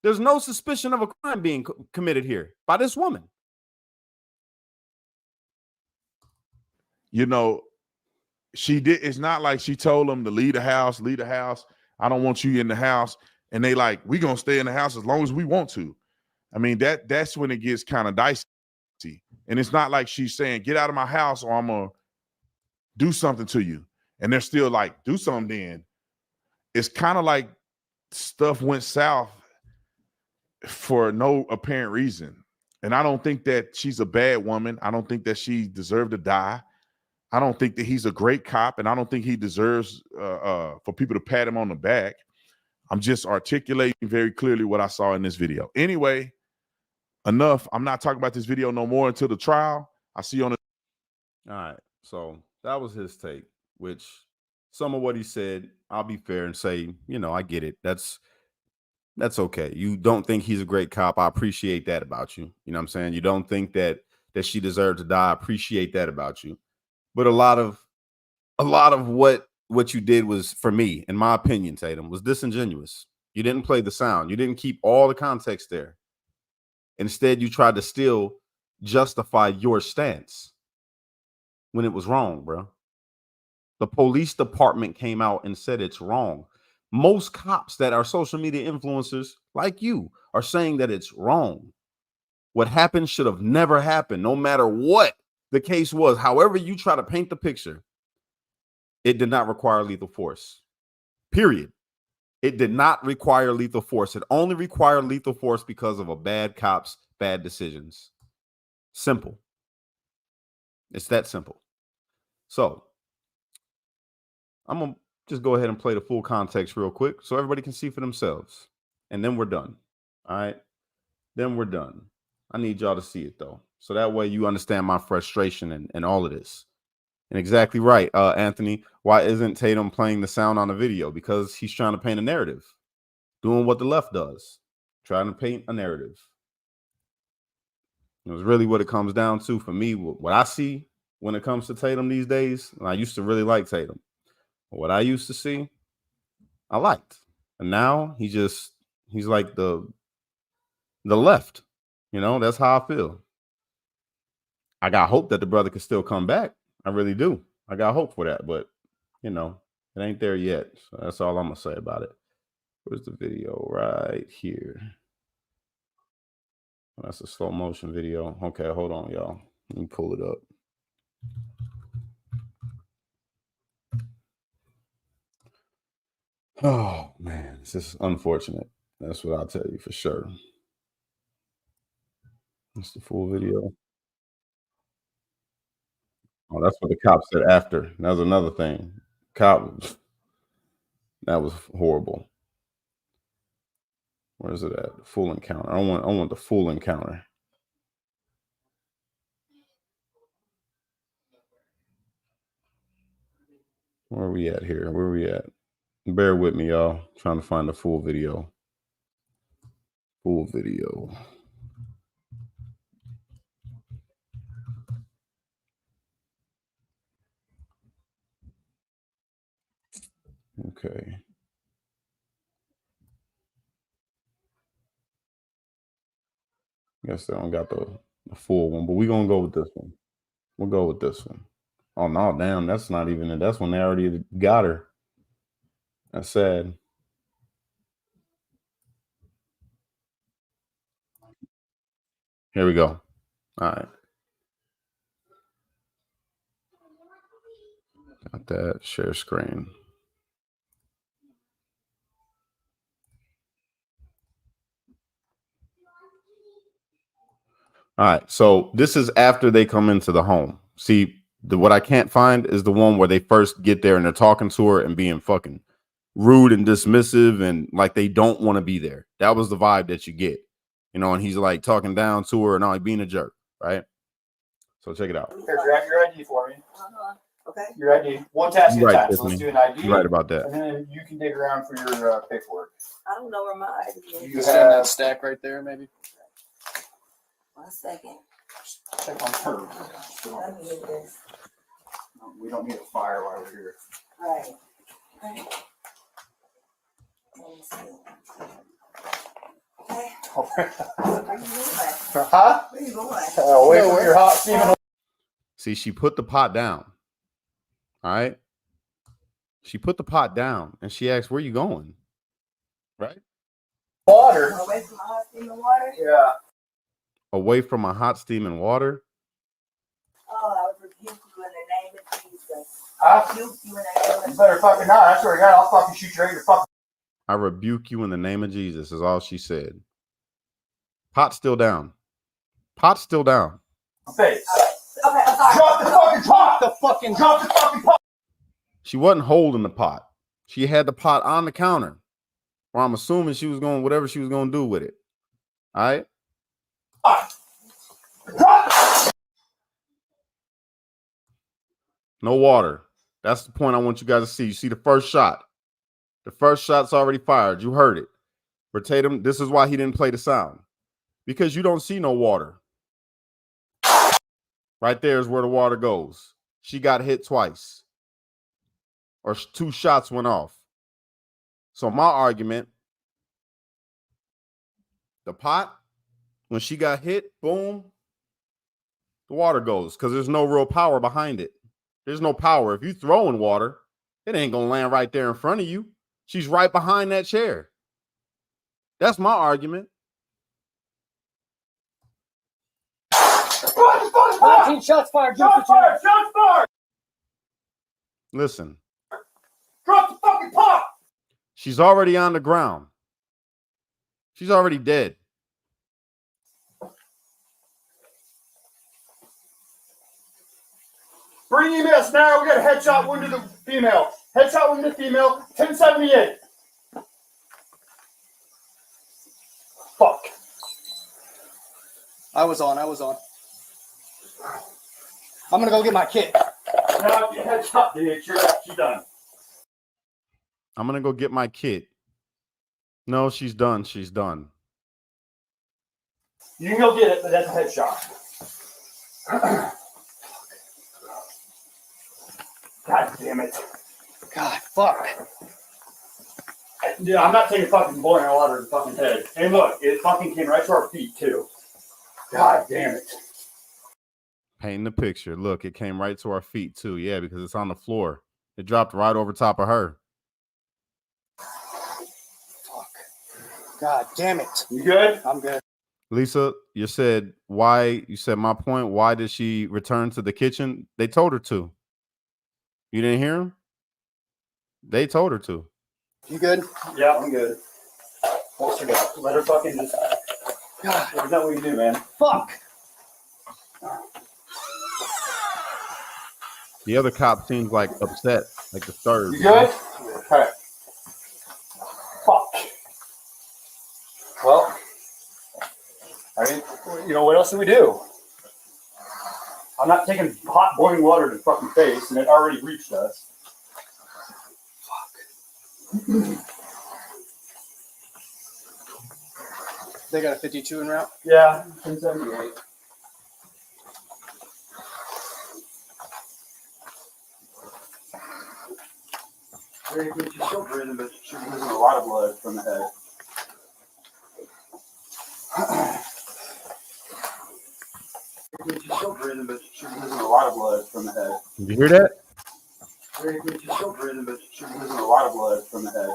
There's no suspicion of a crime being committed here by this woman. You know, she did. It's not like she told them to leave the house. I don't want you in the house. And they like, we gonna stay in the house as long as we want to. I mean, that's when it gets kind of dicey. And it's not like she's saying, get out of my house or I'm gonna do something to you. And they're still like, do something then. It's kind of like stuff went south for no apparent reason. And I don't think that she's a bad woman. I don't think that she deserved to die. I don't think that he's a great cop, and I don't think he deserves for people to pat him on the back. I'm just articulating very clearly what I saw in this video. Anyway, enough. I'm not talking about this video no more until the trial. I see you on the. All right. So that was his take, which some of what he said, I'll be fair and say, I get it. That's okay. You don't think he's a great cop. I appreciate that about you. You know what I'm saying? You don't think that she deserved to die. I appreciate that about you. But a lot of what you did was, for me, in my opinion, Tatum, was disingenuous. You didn't play the sound. You didn't keep all the context there. Instead, you tried to still justify your stance when it was wrong, bro. The police department came out and said it's wrong. Most cops that are social media influencers like you are saying that it's wrong. What happened should have never happened, no matter what the case was. However you try to paint the picture, it did not require lethal force. Period. It did not require lethal force. It only required lethal force because of a bad cop's bad decisions. Simple. It's that simple. So I'm going to just go ahead and play the full context real quick so everybody can see for themselves. And then we're done. All right. Then we're done. I need y'all to see it, though. So that way you understand my frustration and all of this. And exactly right, Anthony. Why isn't Tatum playing the sound on the video? Because he's trying to paint a narrative. Doing what the left does. Trying to paint a narrative. It was really what it comes down to for me. What I see when it comes to Tatum these days, and I used to really like Tatum. What I used to see, I liked. And now he's like the left. That's how I feel. I got hope that the brother could still come back. I really do. I got hope for that, but it ain't there yet. So that's all I'm gonna say about it. Where's the video? Right here. That's a slow motion video. Okay, hold on, y'all. Let me pull it up. Oh man, this is unfortunate. That's what I'll tell you for sure. That's the full video. Oh, that's what the cop said after. That was another thing. Cop, that was horrible. Where is it at? The full encounter. I want the full encounter. Where are we at here? Where are we at? Bear with me, y'all. Trying to find the full video. Full video. Okay. Guess they don't got the full one, but we're gonna go with this one. We'll go with this one. Oh no, damn, that's not even it. That's when they already got her. That's sad. Here we go. All right. Got that. Share screen. All right. So this is after they come into the home. See, what I can't find is the one where they first get there and they're talking to her and being fucking rude and dismissive and like they don't want to be there. That was the vibe that you get, you know, and he's like talking down to her and all, like being a jerk, right? So check it out. Here, grab your ID for me. Okay. Your ID. One task at a time. So let's do an ID. You're right about that. And then you can dig around for your paperwork. I don't know where my ID is. You Just in that stack right there, maybe. 1 second. check on her. Let me get this. We don't need a fire while we're here. Right. Right. Let me see. Okay. Where you going? Huh? Where you going? Away from your hot steaming. See, she put the pot down. All right. She put the pot down and she asked, "Where you going?" Right? Water. Away from hot steaming water? Yeah. Away from a hot steaming water. Oh, I would rebuke you in the name of Jesus. Huh? Rebuke you in the name of You better fucking not. I swear to God, I'll fucking shoot you right in your fucking I rebuke you in the name of Jesus, is all she said. Pot still down. Pot still down. face. Okay, I'm sorry. Drop the fucking pot. Drop the fucking pot. She wasn't holding the pot. She had the pot on the counter. Or I'm assuming she was going, whatever she was going to do with it. All right? Drop. No water. That's the point I want you guys to see. You see the first shot. The first shot's already fired. You heard it. For Tatum, this is why he didn't play the sound. Because you don't see no water. Right there is where the water goes. She got hit twice. Or 2 shots went off. So my argument, the pot, when she got hit, boom, the water goes because there's no real power behind it. There's no power. If you throw in water, it ain't going to land right there in front of you. She's right behind that chair. That's my argument. 19 shots fired. Shots fired. Shots fired. Listen, Drop the fucking pot. she's already on the ground. She's already dead. Bring EMS now. We got a headshot wound to the female. Headshot wound to the female. 1078. Fuck. I was on. I'm gonna go get my kit. Now your headshot, bitch. She's done. I'm going to go get my kit. No, she's done. She's done. You can go get it, but that's a headshot. God damn it. God, fuck. Yeah, I'm not taking fucking boiling water to the fucking head. And look, it fucking came right to our feet, too. God damn it. Painting the picture. Look, it came right to our feet, too. Yeah, because it's on the floor. It dropped right over top of her. Fuck. God damn it. You good? I'm good. Lisa, you said why? You said my point. Why did she return to the kitchen? They told her to. You didn't hear him? They told her to. You good? Yeah, I'm good. What's her got? Let her fucking just. God. There's nothing we can do, man. Fuck. The other cop seems like upset, like disturbed. You good? Okay. Fuck. Well, I mean, you know, what else do we do? I'm not taking hot boiling water to the fucking face, and it already reached us. Fuck. They got a 52 en route? Yeah, 1078. She's still breathing, but she's losing a lot of blood from the head. She's still breathing, but she's losing a lot of blood from the head. Did you hear that? She's still breathing, but she's losing a lot of blood from the head.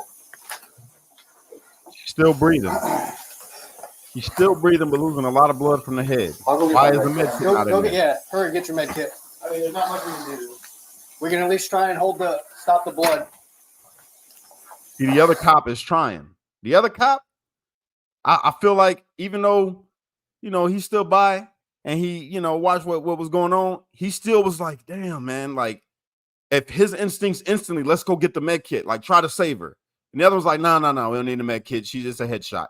She's still breathing. She's still breathing, but losing a lot of blood from the head. I'll go get Why my is the med med kit. kit not in there? Yeah, hurry, get your med kit. I mean, there's not much we can do. We can at least try and stop the blood. See, the other cop is trying. The other cop, I feel like even though, he's still by and he, watched what was going on, he still was like, damn, man, like if his instincts instantly, let's go get the med kit, like try to save her. And the other was like, no, we don't need a med kit. She's just a headshot.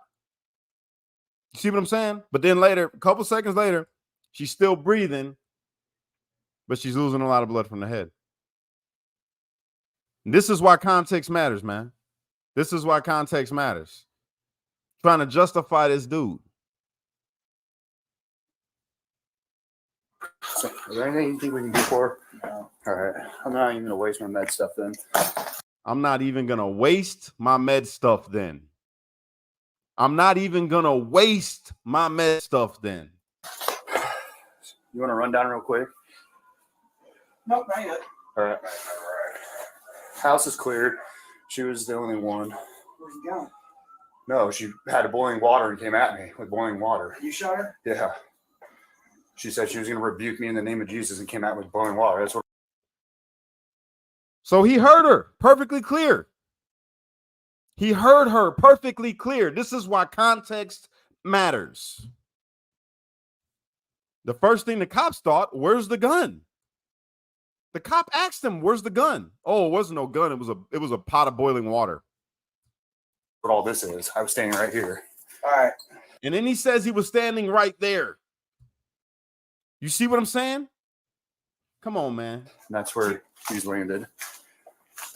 You see what I'm saying? But then later, a couple seconds later, she's still breathing, but she's losing a lot of blood from the head. And this is why context matters, man. This is why context matters. Trying to justify this dude. So, is there anything you think we can do for her? No. All right. I'm not even going to waste my med stuff then. I'm not even going to waste my med stuff then. I'm not even going to waste my med stuff then. You want to run down real quick? Nope, not yet. All right. House is cleared. She was the only one. Where's he going? No, she had a boiling water and came at me with boiling water. You shot her? Yeah. She said she was going to rebuke me in the name of Jesus and came at me with boiling water. That's what. So he heard her perfectly clear. He heard her perfectly clear. This is why context matters. The first thing the cops thought, where's the gun? The cop asked him, where's the gun? Oh, it wasn't no gun. It was a pot of boiling water. What all this is. I was standing right here. All right. And then he says he was standing right there. You see what I'm saying? Come on, man. And that's where he's landed.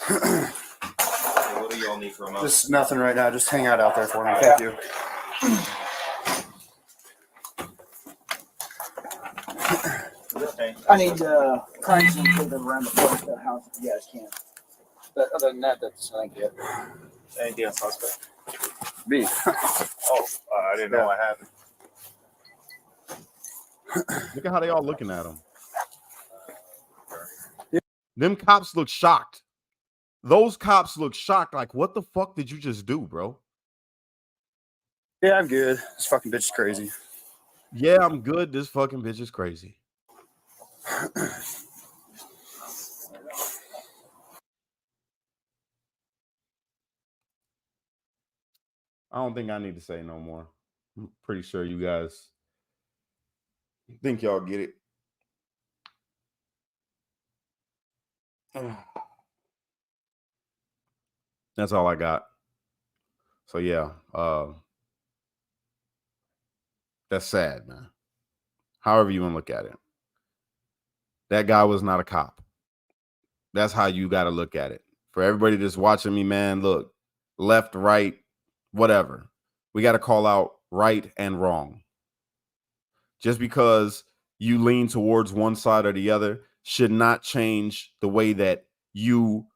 What do y'all need from us? Just nothing right now. Just hang out there for me. Thank you. I need crimes and put them around the house if you guys can. But other than that, that's thank you. Anything else suspect? Me. Oh, I didn't know what happened. Look at how they all looking at him. Them cops look shocked. Those cops look shocked. Like, what the fuck did you just do, bro? Yeah, I'm good. This fucking bitch is crazy. Yeah, I'm good. This fucking bitch is crazy. I don't think I need to say no more. I'm pretty sure you guys think y'all get it. That's all I got. So yeah, that's sad, man. However you want to look at it. That guy was not a cop. That's how you got to look at it. For everybody that's watching me, man, look, left, right, whatever. We got to call out right and wrong. Just because you lean towards one side or the other should not change the way that you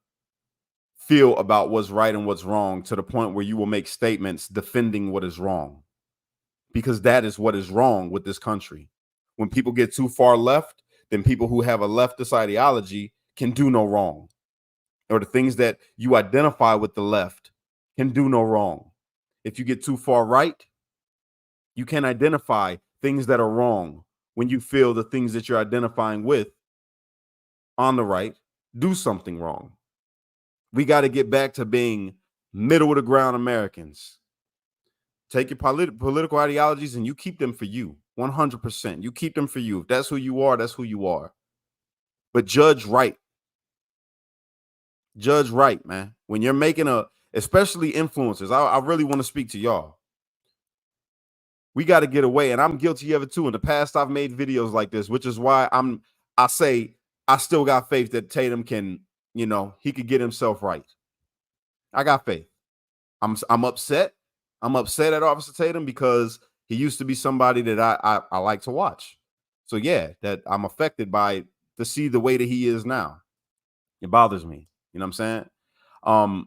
feel about what's right and what's wrong to the point where you will make statements defending what is wrong. Because that is what is wrong with this country. When people get too far left, then people who have a leftist ideology can do no wrong. Or the things that you identify with the left can do no wrong. If you get too far right, you can identify things that are wrong when you feel the things that you're identifying with on the right do something wrong. We got to get back to being middle of the ground Americans. Take your political ideologies and you keep them for you. 100%. You keep them for you. If that's who you are, that's who you are. But judge right. Judge right, man. When you're making especially influencers, I really want to speak to y'all. We got to get away. And I'm guilty of it too. In the past, I've made videos like this, which is why I say I still got faith that Tatum can, he could get himself right. I got faith. I'm upset. I'm upset at Officer Tatum because he used to be somebody that I like to watch. So yeah, that I'm affected by to see the way that he is now. It bothers me. You know what I'm saying?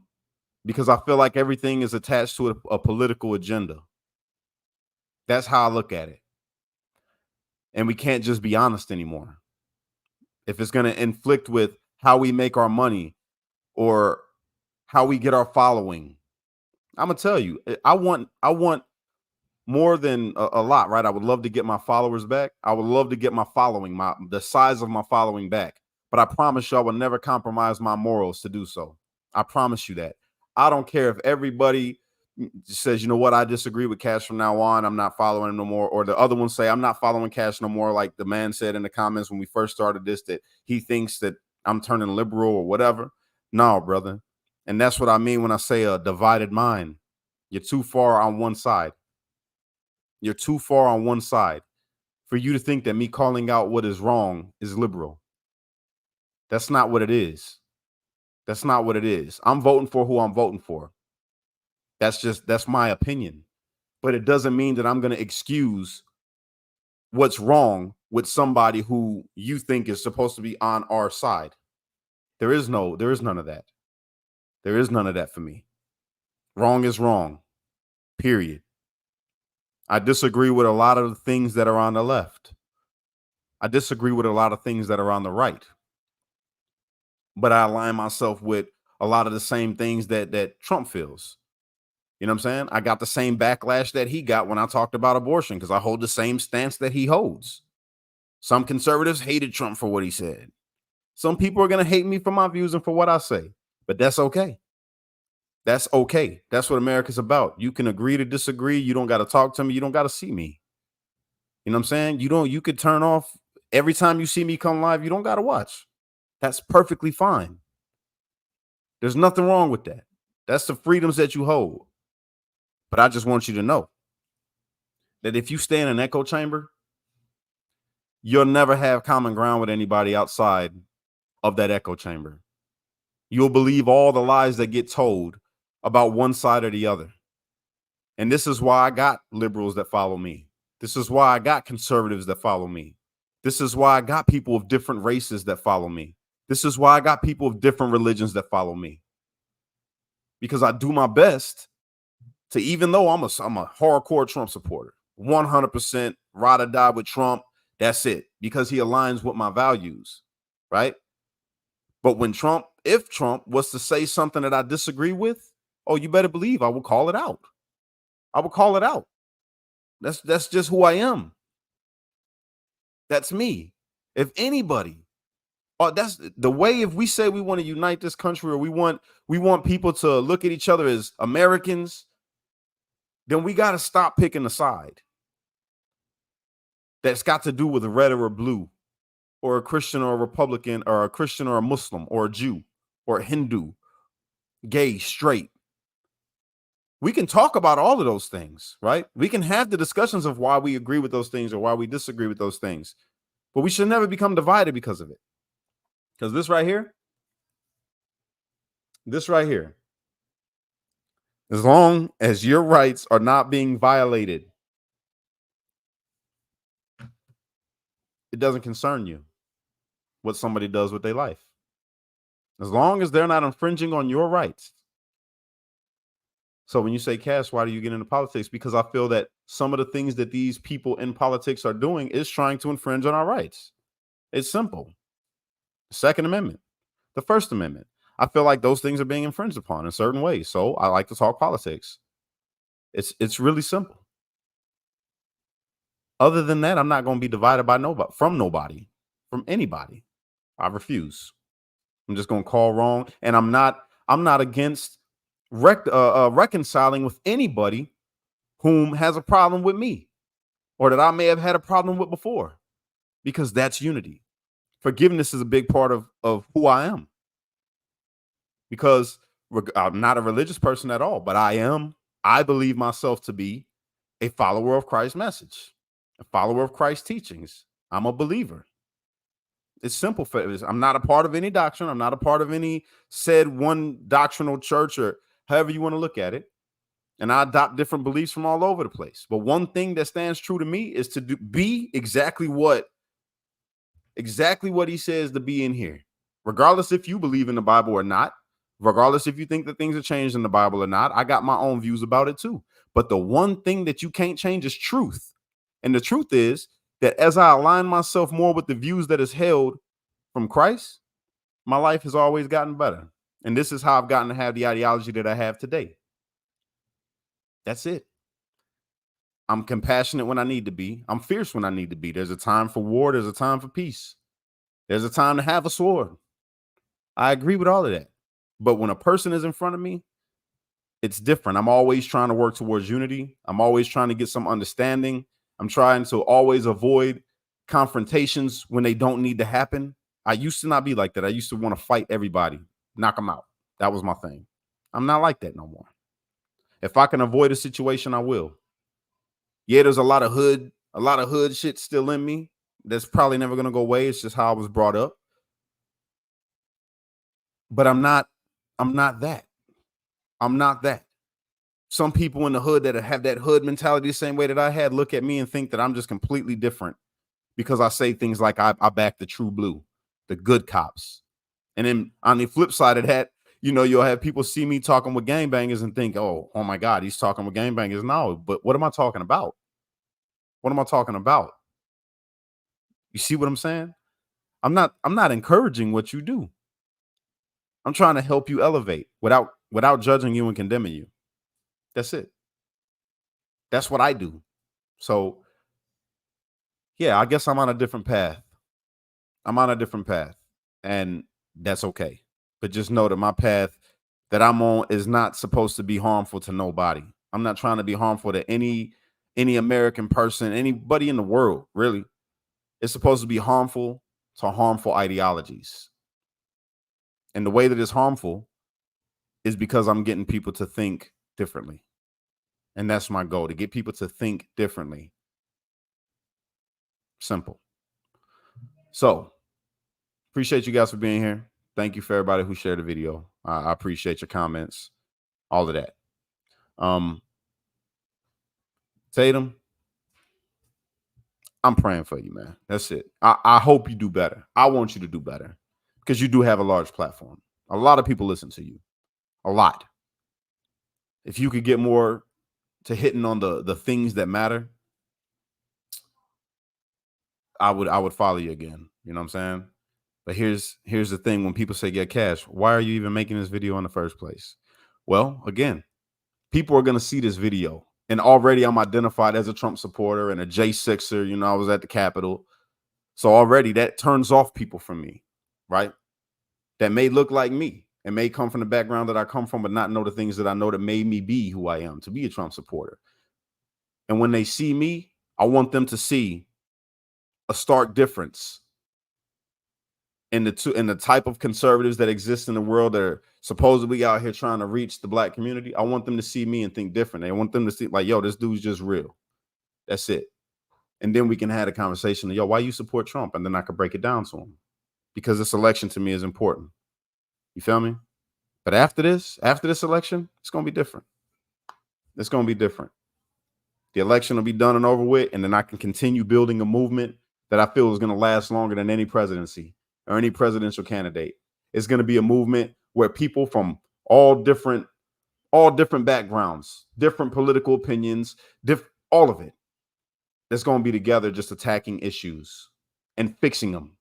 Because I feel like everything is attached to a political agenda. That's how I look at it. And we can't just be honest anymore. If it's going to inflict with how we make our money or how we get our following, I'm going to tell you, I want more than a lot, right? I would love to get my followers back. I would love to get my following, the size of my following back. but I promise you I will never compromise my morals to do so. I promise you that. I don't care if everybody says, you know what, I disagree with Cash from now on. I'm not following him no more. Or the other ones say, I'm not following Cash no more. Like the man said in the comments when we first started this, that he thinks that I'm turning liberal or whatever. No, brother. And that's what I mean when I say a divided mind. You're too far on one side. You're too far on one side for you to think that me calling out what is wrong is liberal. That's not what it is. That's not what it is. I'm voting for who I'm voting for. That's my opinion. But it doesn't mean that I'm going to excuse what's wrong with somebody who you think is supposed to be on our side. There is none of that. There is none of that for me. Wrong is wrong. Period. I disagree with a lot of the things that are on the left. I disagree with a lot of things that are on the right. But I align myself with a lot of the same things that Trump feels. You know what I'm saying? I got the same backlash that he got when I talked about abortion because I hold the same stance that he holds. Some conservatives hated Trump for what he said. Some people are going to hate me for my views and for what I say, but that's okay. That's okay. That's what America's about. You can agree to disagree. You don't got to talk to me. You don't got to see me. You know what I'm saying? You could turn off every time you see me come live. You don't got to watch. That's perfectly fine. There's nothing wrong with that. That's the freedoms that you hold. But I just want you to know that if you stay in an echo chamber, you'll never have common ground with anybody outside of that echo chamber. You'll believe all the lies that get told about one side or the other. And this is why I got liberals that follow me. This is why I got conservatives that follow me. This is why I got people of different races that follow me. This is why I got people of different religions that follow me. Because I do my best to, even though I'm a hardcore Trump supporter, 100% ride or die with Trump, that's it, because he aligns with my values, right? But if Trump was to say something that I disagree with, oh, you better believe I will call it out. I will call it out. That's just who I am. That's me. If anybody, that's the way. If we say we want to unite this country, or we want people to look at each other as Americans, then we got to stop picking a side that's got to do with red or blue, or a Christian or a Republican, or a Christian or a Muslim, or a Jew or a Hindu, gay, straight. We can talk about all of those things, right? We can have the discussions of why we agree with those things or why we disagree with those things, but we should never become divided because of it. Because this right here, as long as your rights are not being violated, it doesn't concern you what somebody does with their life. As long as they're not infringing on your rights. So when you say, Cash, why do you get into politics? Because I feel that some of the things that these people in politics are doing is trying to infringe on our rights. It's simple. The Second Amendment, the First Amendment. I feel like those things are being infringed upon in certain ways. So I like to talk politics. It's really simple. Other than that, I'm not going to be divided by nobody, from anybody. I refuse. I'm just going to call wrong. And I'm not against reconciling with anybody whom has a problem with me or that I may have had a problem with before, because that's unity. Forgiveness is a big part of who I am, because I'm not a religious person at all, but I believe myself to be a follower of Christ's message, a follower of Christ's teachings. I'm a believer. It's simple. I'm not a part of any doctrine. I'm not a part of any said one doctrinal church, or however you want to look at it. And I adopt different beliefs from all over the place. But one thing that stands true to me is to be exactly what he says to be in here, regardless if you believe in the Bible or not, regardless if you think that things are changed in the Bible or not. I got my own views about it too. But the one thing that you can't change is truth. And the truth is that as I align myself more with the views that is held from Christ, my life has always gotten better. And this is how I've gotten to have the ideology that I have today. That's it. I'm compassionate when I need to be. I'm fierce when I need to be. There's a time for war. There's a time for peace. There's a time to have a sword. I agree with all of that. But when a person is in front of me, it's different. I'm always trying to work towards unity. I'm always trying to get some understanding. I'm trying to always avoid confrontations when they don't need to happen. I used to not be like that. I used to want to fight everybody, knock them out. That was my thing. I'm not like that no more. If I can avoid a situation, I will. Yeah, there's a lot of hood shit still in me. That's probably never gonna go away. It's just how I was brought up. But I'm not that. I'm not that. Some people in the hood that have that hood mentality the same way that I had look at me and think that I'm just completely different because I say things like I back the true blue, the good cops. And then on the flip side of that, you'll have people see me talking with gangbangers and think, oh my God, he's talking with gangbangers. No, but what am I talking about? What am I talking about? You see what I'm saying? I'm not encouraging what you do. I'm trying to help you elevate without judging you and condemning you. That's it. That's what I do. So yeah, I guess I'm on a different path. And that's okay. But just know that my path that I'm on is not supposed to be harmful to nobody. I'm not trying to be harmful to any American person, anybody in the world, really. It's supposed to be harmful to harmful ideologies. And the way that it's harmful is because I'm getting people to think differently. And that's my goal, to get people to think differently. Simple. So, appreciate you guys for being here. Thank you for everybody who shared the video. I appreciate your comments, all of that. Tatum, I'm praying for you, man. That's it. I hope you do better. I want you to do better because you do have a large platform. A lot of people listen to you. A lot. If you could get more to hitting on the things that matter, I would follow you again. You know what I'm saying? But here's the thing. When people say get cash, why are you even making this video in the first place? Well, again, people are going to see this video. And already I'm identified as a Trump supporter and a J6er. I was at the Capitol. So already that turns off people from me, right? That may look like me and may come from the background that I come from, but not know the things that I know that made me be who I am, to be a Trump supporter. And when they see me, I want them to see a stark difference in the type of conservatives that exist in the world that are supposedly out here trying to reach the black community. I want them to see me and think different. I want them to see like, yo, this dude's just real. That's it. And then we can have a conversation. Yo, why you support Trump? And then I could break it down to them because this election to me is important. You feel me? But after this election, it's going to be different. It's going to be different. The election will be done and over with. And then I can continue building a movement that I feel is going to last longer than any presidency or any presidential candidate. It's going to be a movement where people from all different backgrounds, different political opinions, all of it, that's going to be together just attacking issues and fixing them,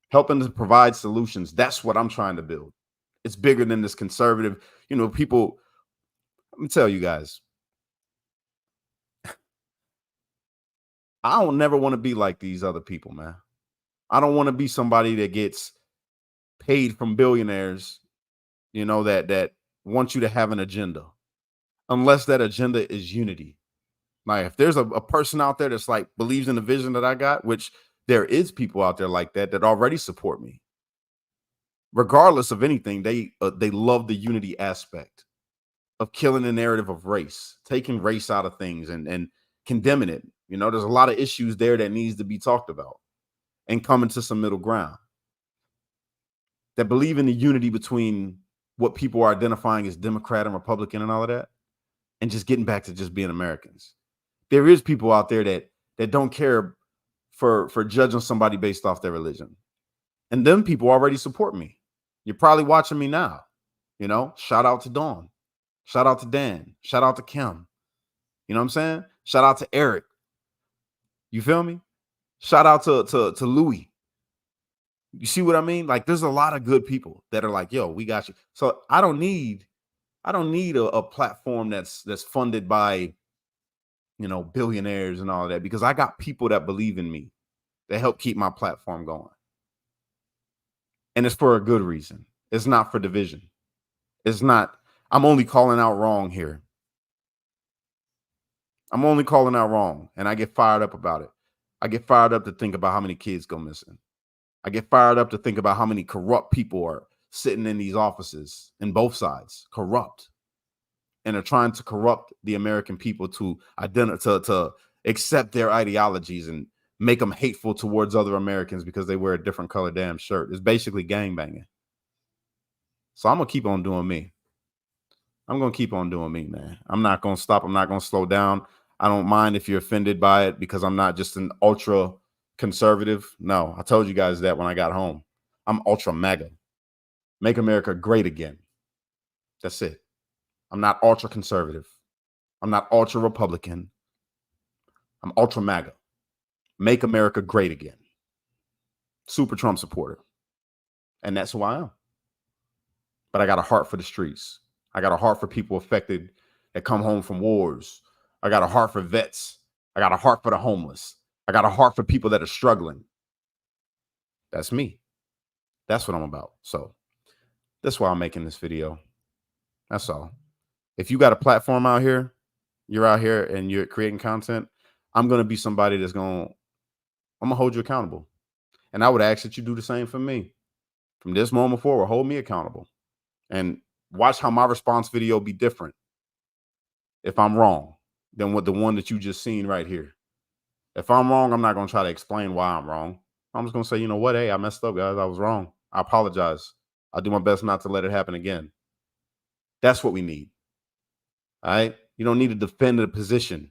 helping to provide solutions. That's what I'm trying to build. It's bigger than this conservative, people. Let me tell you guys, I don't never want to be like these other people, man. I don't want to be somebody that gets paid from billionaires, that want you to have an agenda, unless that agenda is unity. Like if there's a person out there that's like believes in the vision that I got, which there is people out there like that already support me. Regardless of anything, they love the unity aspect of killing the narrative of race, taking race out of things and condemning it. There's a lot of issues there that needs to be talked about and coming to some middle ground. That believe in the unity between what people are identifying as Democrat and Republican and all of that, and just getting back to just being Americans. There is people out there that don't care for judging somebody based off their religion. And them people already support me. You're probably watching me now. Shout out to Dawn. Shout out to Dan. Shout out to Kim. You know what I'm saying? Shout out to Eric. You feel me? Shout out to Louis. You see what I mean? Like there's a lot of good people that are like, yo, we got you. So I don't need a platform that's funded by, billionaires and all of that, because I got people that believe in me that help keep my platform going. And it's for a good reason. It's not for division. It's not. I'm only calling out wrong here. I'm only calling out wrong. And I get fired up about it. I get fired up to think about how many kids go missing. I get fired up to think about how many corrupt people are sitting in these offices in both sides, corrupt. And are trying to corrupt the American people to accept their ideologies and make them hateful towards other Americans because they wear a different color damn shirt. It's basically gangbanging. So I'm going to keep on doing me. I'm going to keep on doing me, man. I'm not going to stop. I'm not going to slow down. I don't mind if you're offended by it because I'm not just an ultra conservative. No, I told you guys that when I got home. I'm ultra mega. Make America great again. That's it. I'm not ultra conservative. I'm not ultra Republican. I'm ultra MAGA. Make America great again. Super Trump supporter. And that's who I am. But I got a heart for the streets. I got a heart for people affected that come home from wars. I got a heart for vets. I got a heart for the homeless. I got a heart for people that are struggling. That's me. That's what I'm about. So that's why I'm making this video. That's all. If you got a platform out here, you're out here and you're creating content, I'm going to be somebody I'm going to hold you accountable. And I would ask that you do the same for me. From this moment forward, hold me accountable. And watch how my response video be different if I'm wrong than what the one that you just seen right here. If I'm wrong, I'm not going to try to explain why I'm wrong. I'm just going to say, you know what? Hey, I messed up, guys. I was wrong. I apologize. I'll do my best not to let it happen again. That's what we need. All right? You don't need to defend a position,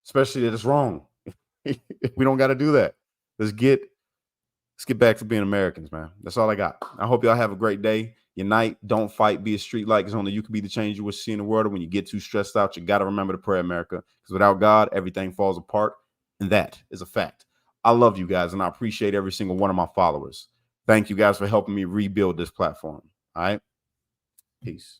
especially that it's wrong. We don't got to do that. Let's get back to being Americans, man. That's all I got. I hope y'all have a great day. Unite, don't fight, be a street light. Because only you can be the change you wish to see in the world. And when you get too stressed out, you got to remember to pray, America. Because without God, everything falls apart. And that is a fact. I love you guys, and I appreciate every single one of my followers. Thank you guys for helping me rebuild this platform. All right? Peace.